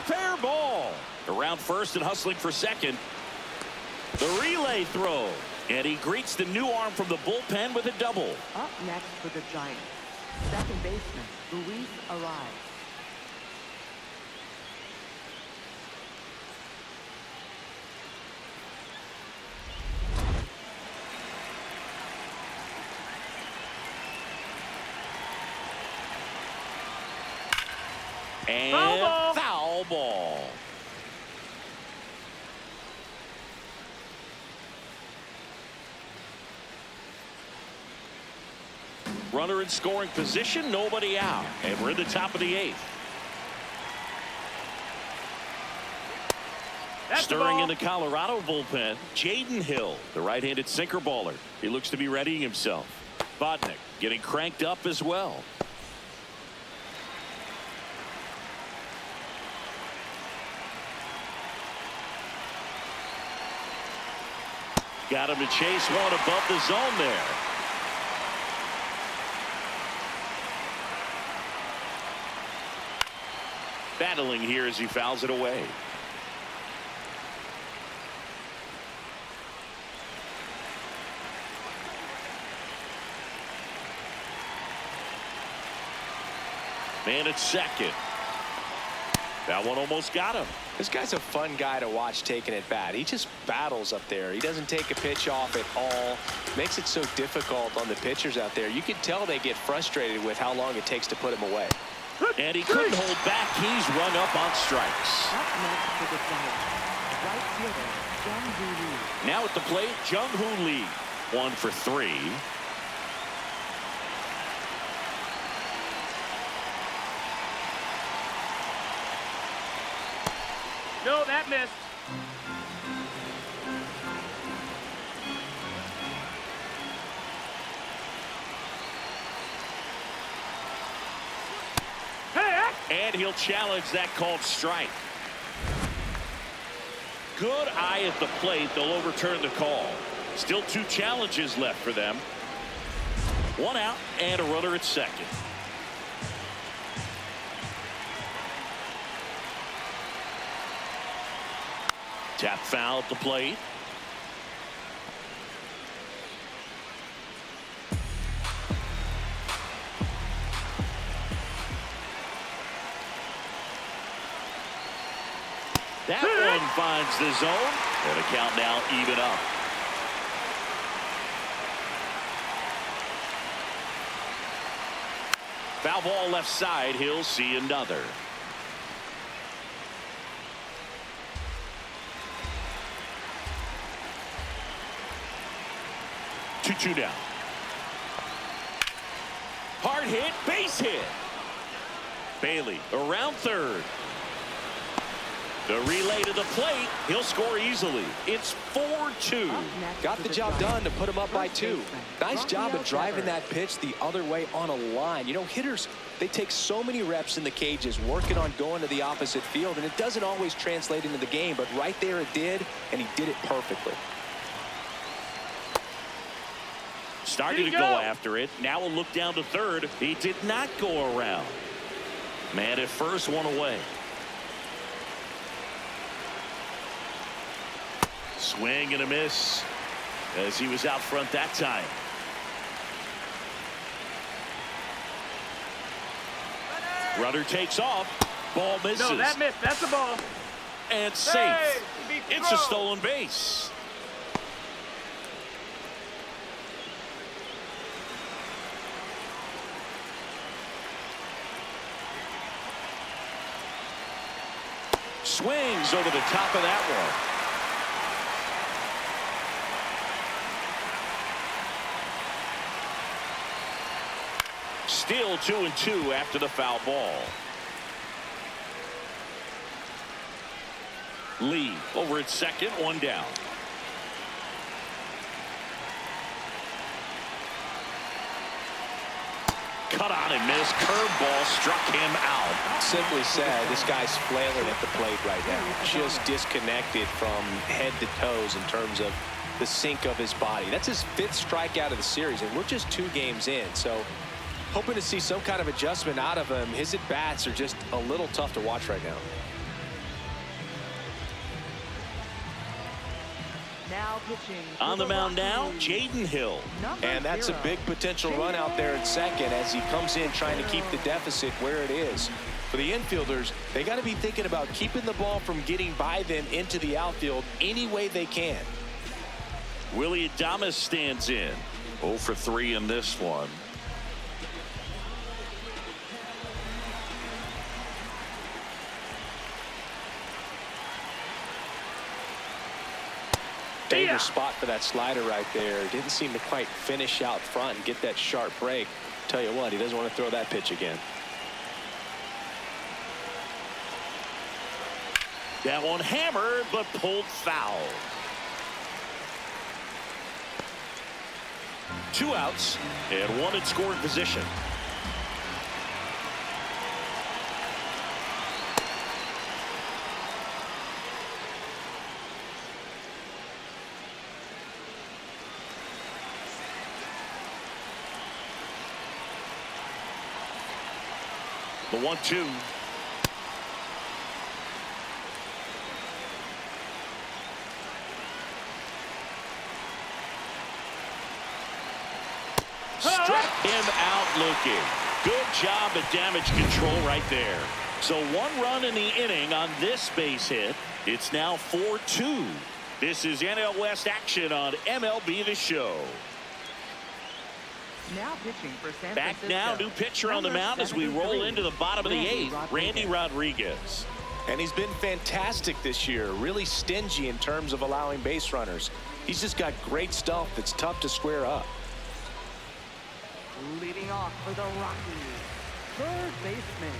Fair ball. Around first and hustling for second. The relay throw. And he greets the new arm from the bullpen with a double. Up next for the Giants, second baseman Luis Ariz. And foul ball. Runner in scoring position, nobody out. And we're in the top of the 8th. Stirring in the Colorado bullpen, Jaden Hill, the right-handed sinker baller. He looks to be readying himself. Vodnik getting cranked up as well. Got him to chase one above the zone there. Battling here as he fouls it away. Man at second. That one almost got him. This guy's a fun guy to watch taking at bat. He just battles up there. He doesn't take a pitch off at all. Makes it so difficult on the pitchers out there. You can tell they get frustrated with how long it takes to put him away. And he couldn't hold back. He's run up on strikes. Up next for the Giants, right fielder Jung-Hoo Lee. Now at the plate, Jung-Hoo Lee. 1 for 3. No, that missed. And he'll challenge that called strike. Good eye at the plate. They'll overturn the call. Still 2 challenges left for them. 1 out and a runner at second. Tap foul at the plate. That one finds the zone. And the count now even up. Foul ball left side. He'll see another. Two down. Hard hit, base hit. Bailey around third. The relay to the plate. He'll score easily. It's 4-2. Got the job done to put him up by 2. Nice job of driving that pitch the other way on a line. You know, hitters, they take so many reps in the cages working on going to the opposite field, and it doesn't always translate into the game, but right there it did, and he did it perfectly. Starting to go after it. Now a look down to third. He did not go around. Man at first, one away. Swing and a miss as he was out front that time. Runner takes off. Ball misses. No, that missed. That's a ball. And safe. Hey, it's a stolen base. Swings over the top of that one. Still 2-2 after the foul ball. Lee over at second, one down. Cut on and missed. Curveball struck him out. Simply said, this guy's flailing at the plate right now. Just disconnected from head to toes in terms of the sink of his body. That's his 5th strikeout of the series, and we're just 2 games in. So hoping to see some kind of adjustment out of him. His at-bats are just a little tough to watch right now. Now pitching on the mound now, Jaden Hill. And that's a big potential run out there at second as he comes in trying to keep the deficit where it is. For the infielders, they got to be thinking about keeping the ball from getting by them into the outfield any way they can. Willie Adames stands in. 0 for 3 in this one. Dangerous spot for that slider right there. Didn't seem to quite finish out front and get that sharp break. Tell you what, he doesn't want to throw that pitch again. That one hammered but pulled foul. 2 outs and 1 in scoring position. The 1-2. Struck him out looking. Good job at damage control right there. So 1 run in the inning on this base hit. It's now 4-2. This is NL West action on MLB The Show. Now pitching for San Back Francisco. now, new pitcher on the mound as we roll into the bottom of the 8th, Randy Rodriguez. And he's been fantastic this year. Really stingy in terms of allowing base runners. He's just got great stuff that's tough to square up. Leading off for the Rockies, third baseman,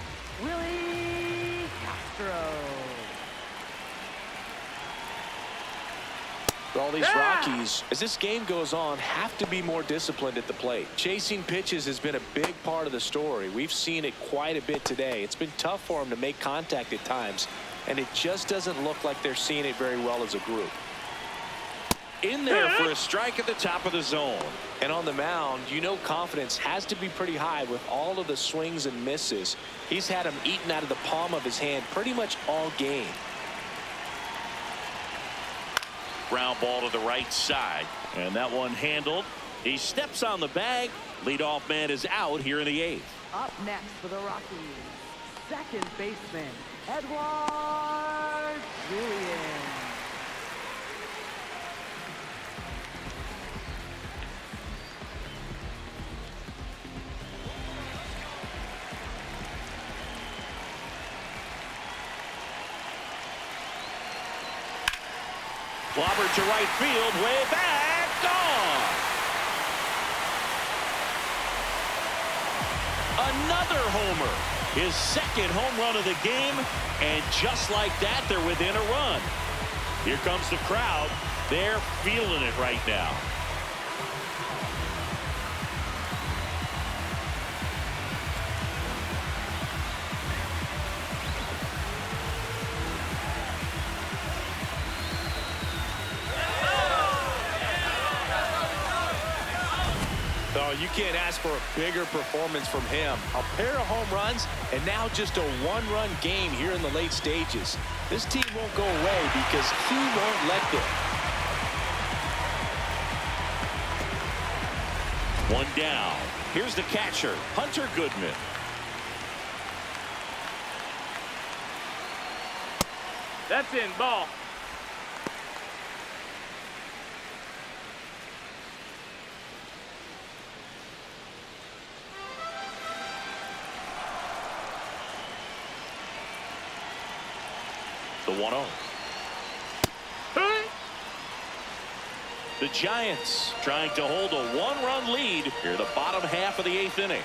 Willie Castro. All these Rockies, as this game goes on, have to be more disciplined at the plate. Chasing pitches has been a big part of the story. We've seen it quite a bit today. It's been tough for them to make contact at times, and it just doesn't look like they're seeing it very well as a group. In there for a strike at the top of the zone. And on the mound, you know confidence has to be pretty high with all of the swings and misses. He's had them eaten out of the palm of his hand pretty much all game. Ground ball to the right side. And that one handled. He steps on the bag. Leadoff man is out here in the 8th. Up next for the Rockies, second baseman, Edward Julian. Clobbered to right field, way back, gone. Another homer. His second home run of the game, and just like that, they're within a run. Here comes the crowd. They're feeling it right now. Oh, you can't ask for a bigger performance from him. A pair of home runs, and now just a one-run game here in the late stages. This team won't go away because he won't let them. One down. Here's the catcher, Hunter Goodman. That's in. Ball. The 1-0. The Giants trying to hold a one-run lead here the bottom half of the 8th inning.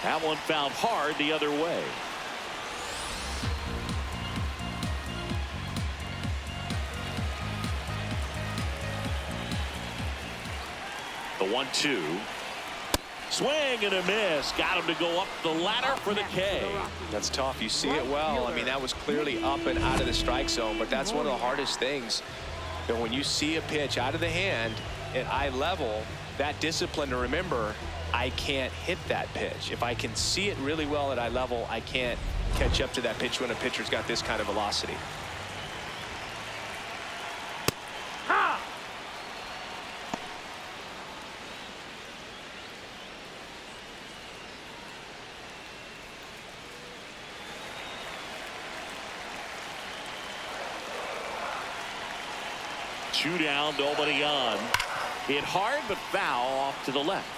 That one found hard the other way. The 1-2. Swing and a miss. Got him to go up the ladder for the K. That's tough. You see it well. I mean, that was clearly up and out of the strike zone, but that's one of the hardest things. That when you see a pitch out of the hand at eye level, that discipline to remember, I can't hit that pitch. If I can see it really well at eye level, I can't catch up to that pitch when a pitcher's got this kind of velocity. Two down, nobody on. Hit hard, but foul off to the left.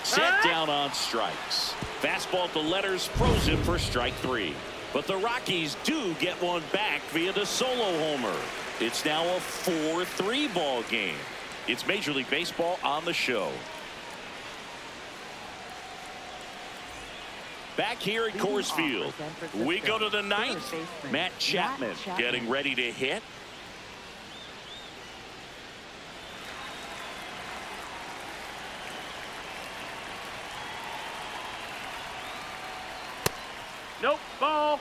Set down on strikes. Fastball at the letters, frozen for strike 3. But the Rockies do get one back via the solo homer. It's now a 4-3 ball game. It's Major League Baseball on the show. Back here at Coors Field, we go to the 9th. Matt Chapman getting ready to hit. Nope. Ball.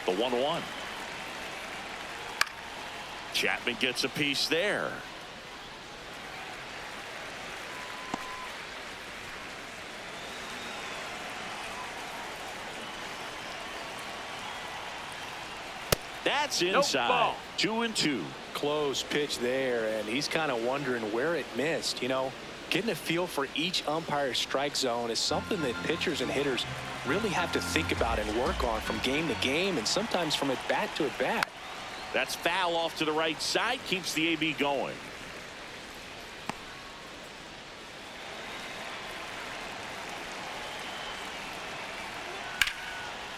The 1-1. Chapman gets a piece there. That's inside. 2-2. Close pitch there, and he's kind of wondering where it missed. You know, getting a feel for each umpire's strike zone is something that pitchers and hitters really have to think about and work on from game to game, and sometimes from at bat to at bat. That's foul off to the right side, keeps the AB going.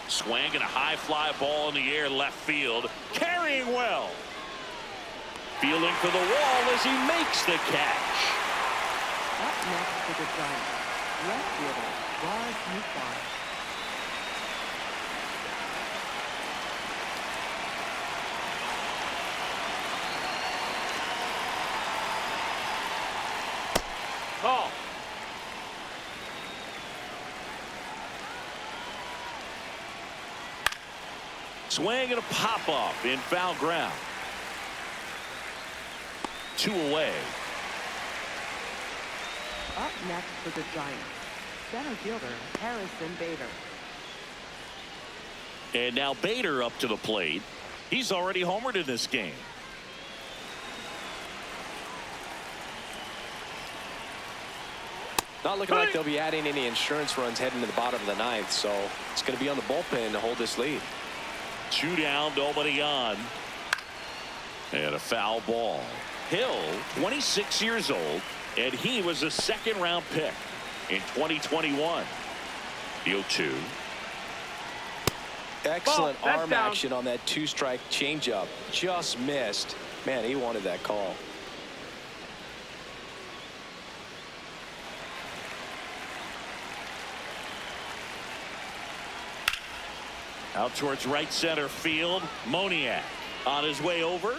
Swing and a high fly ball in the air left field. Carrying well. Feeling for the wall as he makes the catch. Up next for the Giants, left fielder, Rockies. Ball. Swing and a pop-up in foul ground. 2 away. Up next for the Giants, center fielder, Harrison Bader. And now Bader up to the plate. He's already homered in this game. Not looking like they'll be adding any insurance runs heading to the bottom of the ninth, so it's going to be on the bullpen to hold this lead. 2 down, nobody on. And a foul ball. Hill, 26 years old, and he was a second-round pick in 2021. The 0-2. Excellent Ball, arm down. action on that 2-strike changeup. Just missed. Man, he wanted that call. Out towards right center field. Moniak on his way over.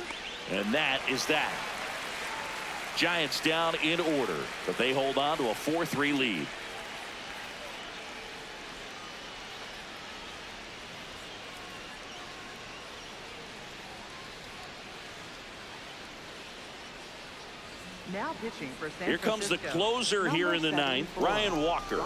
And that is that. Giants down in order, but they hold on to a 4-3 lead. Now pitching for San Here comes the Francisco, closer here in the number ninth, 74, Ryan Walker.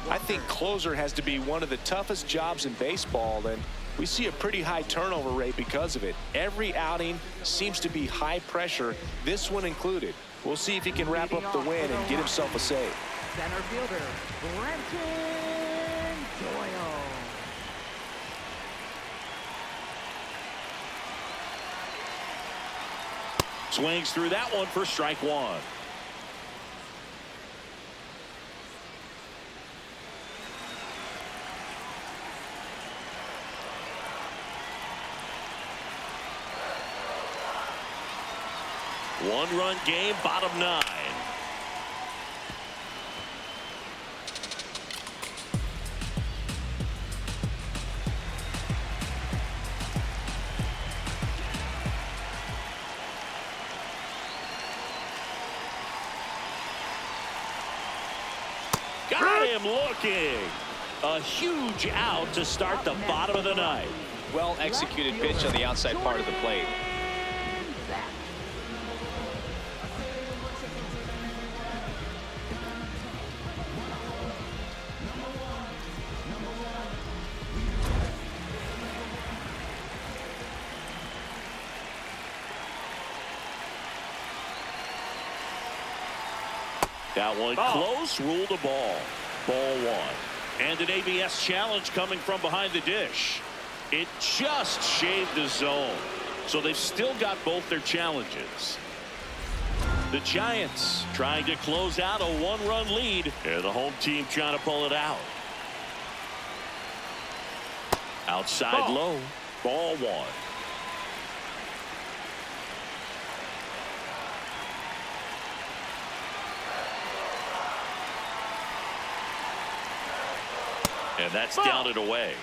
I think closer has to be one of the toughest jobs in baseball, and we see a pretty high turnover rate because of it. Every outing seems to be high pressure, this one included. We'll see if he can wrap up the win and get himself a save. Center fielder, Brenton Doyle. Swings through that one for strike one. One-run game, bottom 9. Got him looking. A huge out to start the bottom of the ninth. Well executed pitch on the outside part of the plate. That one close, ruled a ball. Ball 1. And an ABS challenge coming from behind the dish. It just shaved the zone. So they've still got both their challenges. The Giants trying to close out a 1-run lead. And the home team trying to pull it out. Outside low. Ball 1. And that's down and away.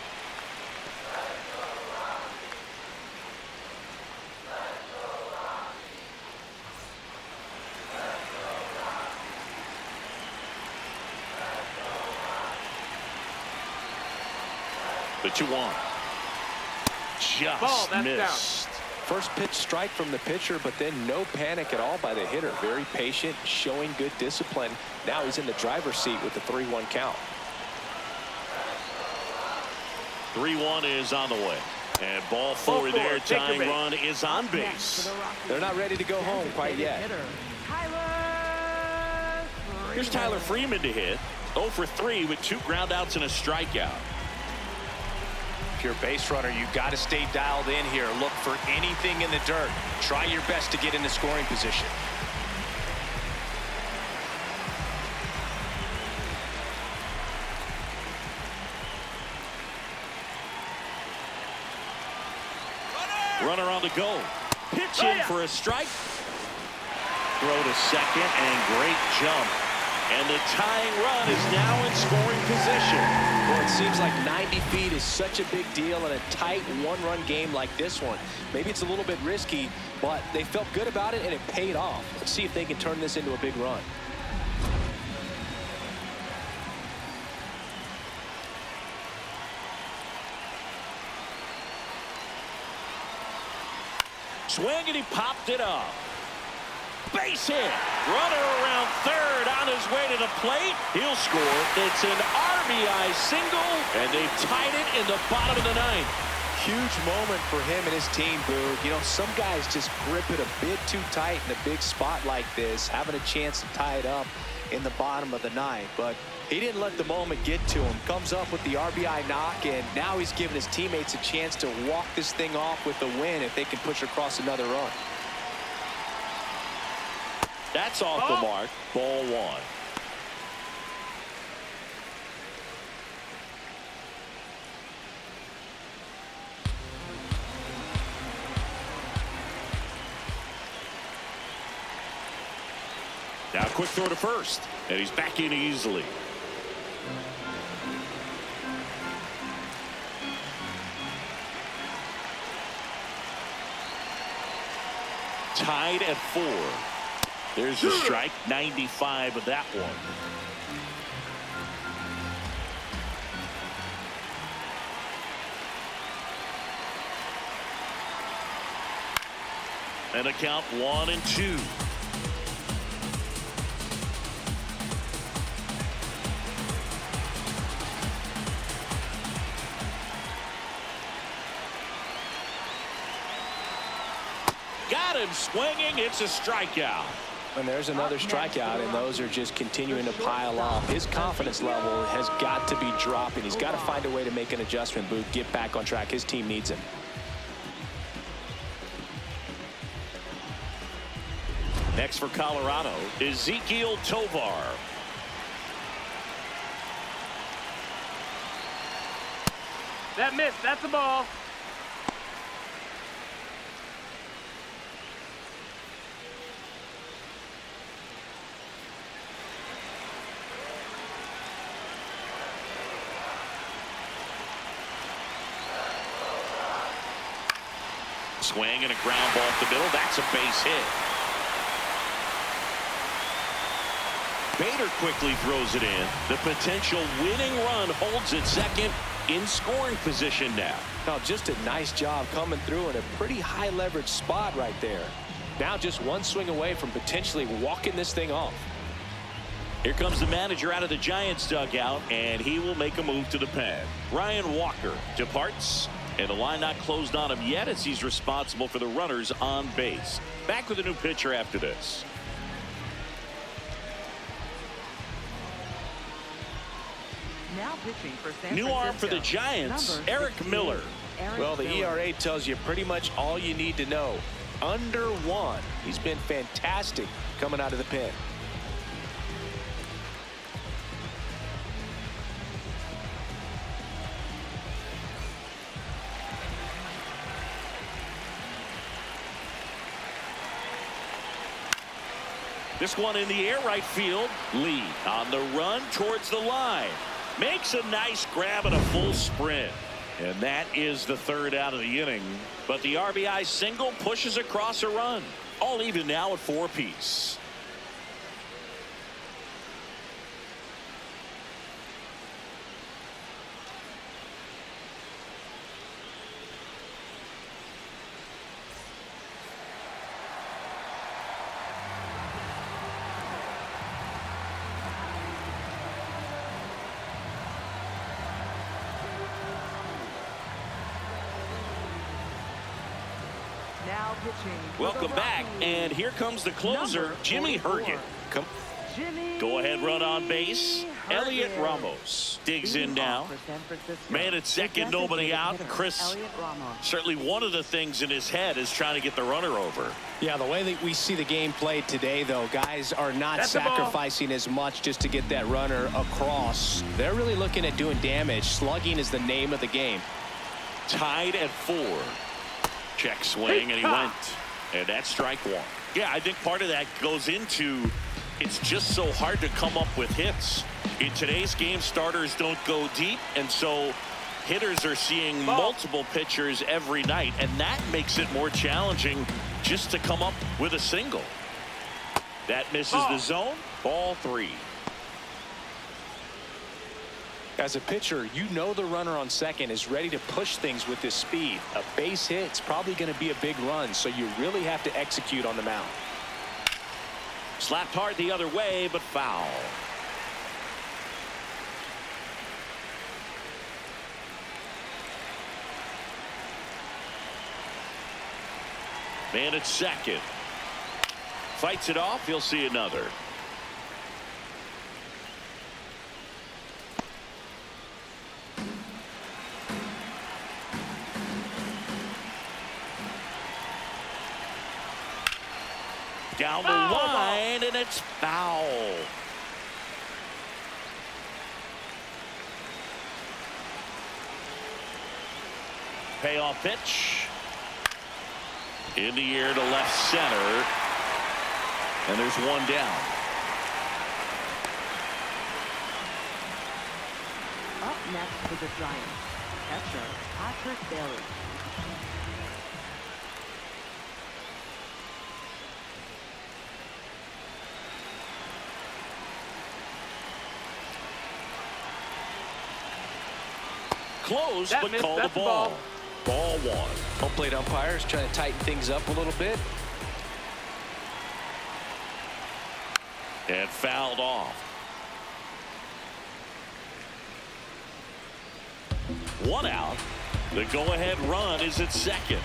The 2-1. Just missed. First pitch strike from the pitcher, but then no panic at all by the hitter. Very patient, showing good discipline. Now he's in the driver's seat with the 3-1 count. 3-1 is on the way. And ball 4 there. Tying run is on base. They're not ready to go home quite yet. Here's Tyler Freeman to hit. 0 for 3 with 2 groundouts and a strikeout. If you're a base runner, you got to stay dialed in here. Look for anything in the dirt. Try your best to get into scoring position. Runner on the go. Pitch in for a strike. Throw to second and great jump. And the tying run is now in scoring position. Well, it seems like 90 feet is such a big deal in a tight 1-run game like this one. Maybe it's a little bit risky, but they felt good about it and it paid off. Let's see if they can turn this into a big run. Swing and he popped it up. Base hit. Runner around third on his way to the plate. He'll score. It's an RBI single, and they've tied it in the bottom of the ninth. Huge moment for him and his team, Boo. You know, some guys just grip it a bit too tight in a big spot like this. Having a chance to tie it up in the bottom of the ninth, but he didn't let the moment get to him. Comes up with the RBI knock, and now he's giving his teammates a chance to walk this thing off with the win if they can push across another run. That's off the mark. Ball one. Now quick throw to first, and he's back in easily. Tied at 4. There's the strike. 95 of that one. And a count 1-2. Got him swinging. It's a strikeout. And there's another strikeout, and those are just continuing to pile up. His confidence level has got to be dropping. He's got to find a way to make an adjustment, Booth, get back on track. His team needs him. Next for Colorado, Ezequiel Tovar. That missed. That's a ball. Swing and a ground ball up the middle. That's a base hit. Bader quickly throws it in. The potential winning run holds at second in scoring position now. Now, just a nice job coming through in a pretty high leverage spot right there. Now just one swing away from potentially walking this thing off. Here comes the manager out of the Giants dugout, and he will make a move to the pen. Ryan Walker departs, and the line not closed on him yet as he's responsible for the runners on base. Back with a new pitcher after this. Now pitching for San New arm for the Francisco, Giants, number Eric 68, Miller. Eric Well, the Miller. ERA tells you pretty much all you need to know. Under 1. He's been fantastic coming out of the pen. This one in the air, right field. Lee on the run towards the line. Makes a nice grab and a full sprint. And that is the third out of the inning. But the RBI single pushes across a run. All even now at 4 apiece. Now pitching for the Welcome back, Rockies, and here comes the closer, number Jimmy 44. Hergen. Come. Jimmy Go ahead, run on base. Hergen. Elliot Ramos digs in Leading now. off for San Francisco, Man at second, the nobody designated out. hitter, Chris, Elliot Ramos. certainly one of the things in his head is trying to get the runner over. Yeah, the way that we see the game played today, though, guys are not That's the ball. sacrificing as much just to get that runner across. They're really looking at doing damage. Slugging is the name of the game. Tied at 4. Check swing, and he went. And that's strike 1. Yeah, I think part of that goes into it's just so hard to come up with hits. In today's game, starters don't go deep, and so hitters are seeing multiple pitchers every night, and that makes it more challenging just to come up with a single. That misses the zone. Ball 3. As a pitcher, you know the runner on second is ready to push things with his speed. A base hit's probably going to be a big run, so you really have to execute on the mound. Slapped hard the other way, but foul. Man at second. Fights it off. He'll see another. Down the line, and it's foul. Payoff pitch. In the air to left center. And there's one down. Up next for the Giants, catcher Patrick Bailey. Close, That but missed. call the That's the ball. ball. Ball one. Home plate umpires trying to tighten things up a little bit. And fouled off. One out. The go-ahead run is at second.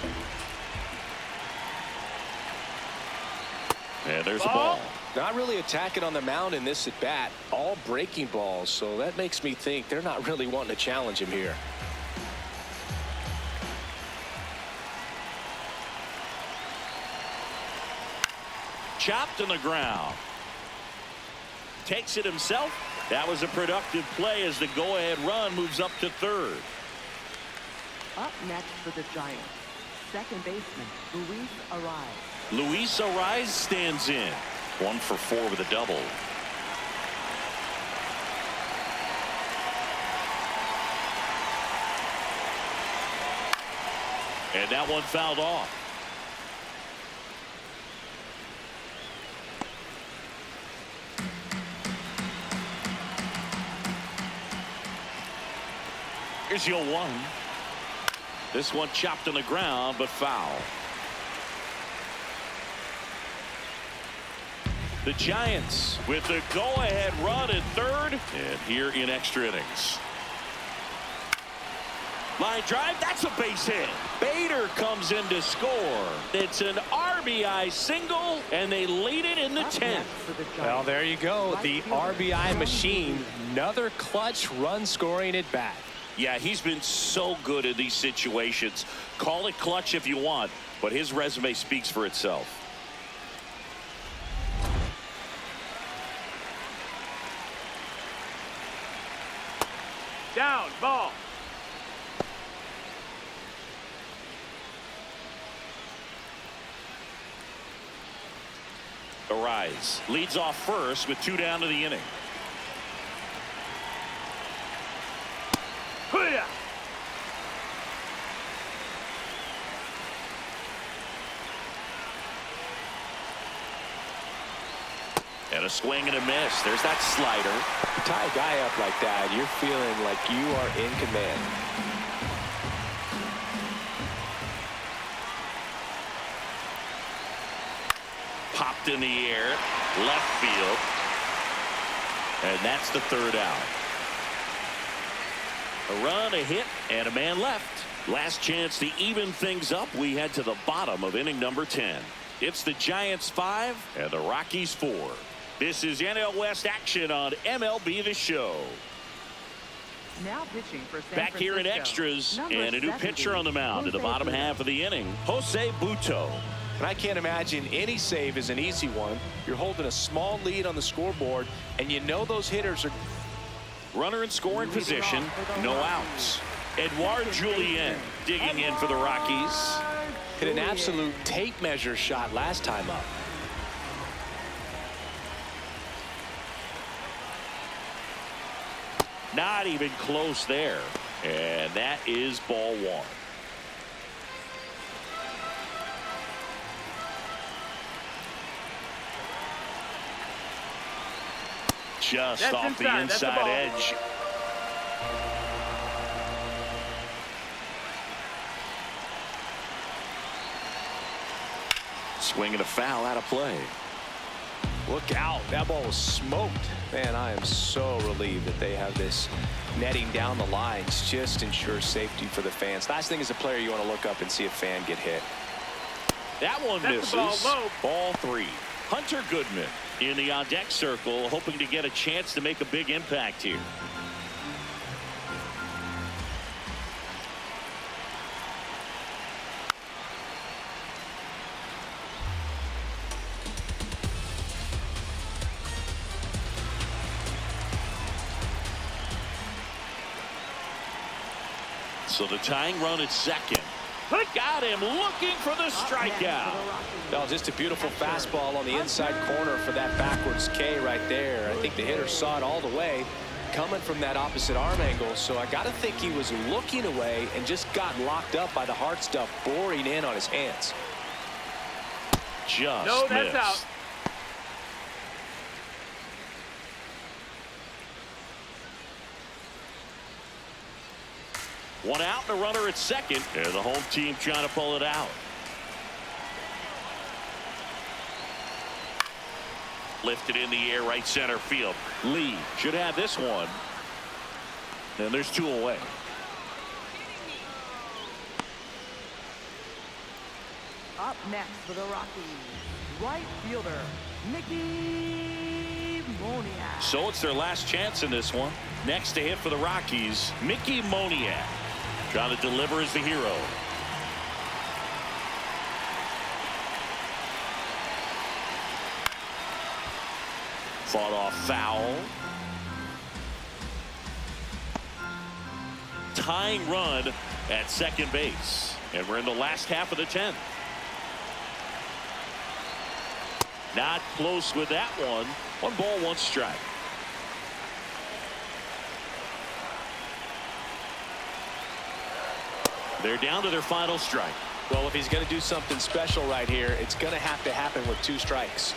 And there's a ball. Not really attacking on the mound in this at bat. All breaking balls. So that makes me think they're not really wanting to challenge him here. Chopped on the ground. Takes it himself. That was a productive play as the go-ahead run moves up to third. Up next for the Giants, second baseman Luis Ariz. Luis Ariz stands in. 1 for 4 with a double. And that one fouled off. Here's your 1. This one chopped on the ground, but foul. The Giants with the go-ahead run at third, and here in extra innings. Line drive, that's a base hit. Bader comes in to score. It's an RBI single, and they lead it in the 10th. Well, there you go. The RBI machine. Another clutch run scoring at bat. Yeah, he's been so good in these situations. Call it clutch if you want, but his resume speaks for itself. Down, ball. Ariz leads off first with 2 down to the inning. Hoo-yah. And a swing and a miss. There's that slider. You tie a guy up like that, you're feeling like you are in command. Popped in the air, left field. And that's the 3rd out. A run, a hit, and a man left. Last chance to even things up. We head to the bottom of inning number 10. It's the Giants 5 and the Rockies 4. This is NL West action on MLB The Show. Now pitching for San Back here in Francisco, extras, number and a new 70, pitcher on the mound in the Jose bottom Buto. half of the inning, Jose Buto. And I can't imagine any save is an easy one. You're holding a small lead on the scoreboard, and you know those hitters are. Runner in scoring position, no outs. Edouard Julien digging in for the Rockies. Hit an absolute tape measure shot last time up. Not even close there. And that is ball 1. Just That's off the inside. That's the inside ball. edge. Swinging a foul out of play. Look out. That ball was smoked. Man, I am so relieved that they have this netting down the lines. Just ensures safety for the fans. Last thing as a player, you want to look up and see a fan get hit. That one That's misses. the ball low. Ball 3. Hunter Goodman in the on-deck circle, hoping to get a chance to make a big impact here. So the tying run at second. Got him looking for the strikeout. Oh, just a beautiful fastball on the inside corner for that backwards K right there. I think the hitter saw it all the way coming from that opposite arm angle. So I got to think he was looking away and just got locked up by the hard stuff boring in on his hands. Just No, that's missed. out. One out and a runner at second. And the home team trying to pull it out. Lifted in the air, right center field. Lee should have this one. And there's two away. Up next for the Rockies, right fielder, Mickey Moniak. So it's their last chance in this one. Next to hit for the Rockies, Mickey Moniak. Trying to deliver as the hero. Fought off foul. Tying run at second base. And we're in the last half of the 10th. Not close with that one. 1 ball, 1 strike. They're down to their final strike. Well, if he's going to do something special right here, it's going to have to happen with 2 strikes.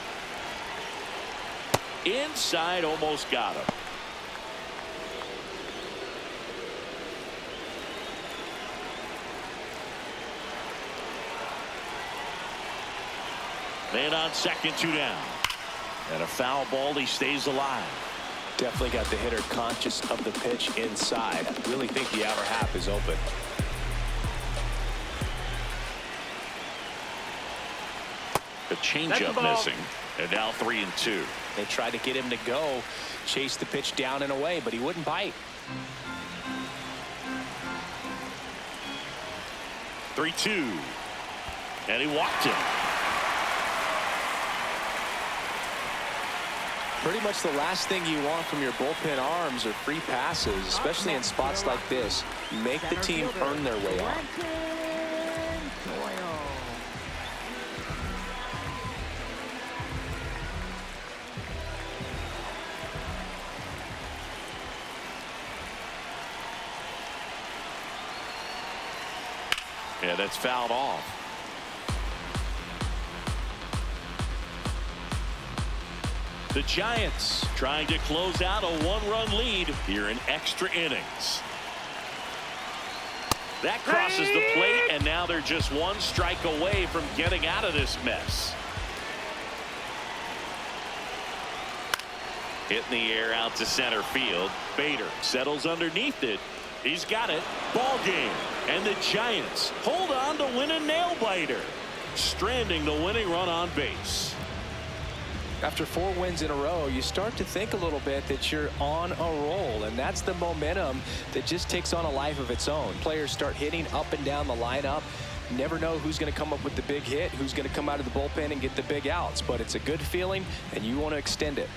Inside, almost got him. Man on second, 2 down. And a foul ball, he stays alive. Definitely got the hitter conscious of the pitch inside. I really think the outer half is open. The changeup missing. And now 3-2. They tried to get him to go, chase the pitch down and away, but he wouldn't bite. 3-2. And he walked him. Pretty much the last thing you want from your bullpen arms are free passes, especially in spots like this. Make the team earn their way on. Yeah, that's fouled off. The Giants trying to close out a 1-run lead here in extra innings. That crosses the plate, and now they're just 1 strike away from getting out of this mess. Hit in the air out to center field. Bader settles underneath it. He's got it. Ball game. And the Giants hold on to win a nail-biter, stranding the winning run on base. After 4 wins in a row, you start to think a little bit that you're on a roll, and that's the momentum that just takes on a life of its own. Players start hitting up and down the lineup. Never know who's going to come up with the big hit, who's going to come out of the bullpen and get the big outs, but it's a good feeling, and you want to extend it.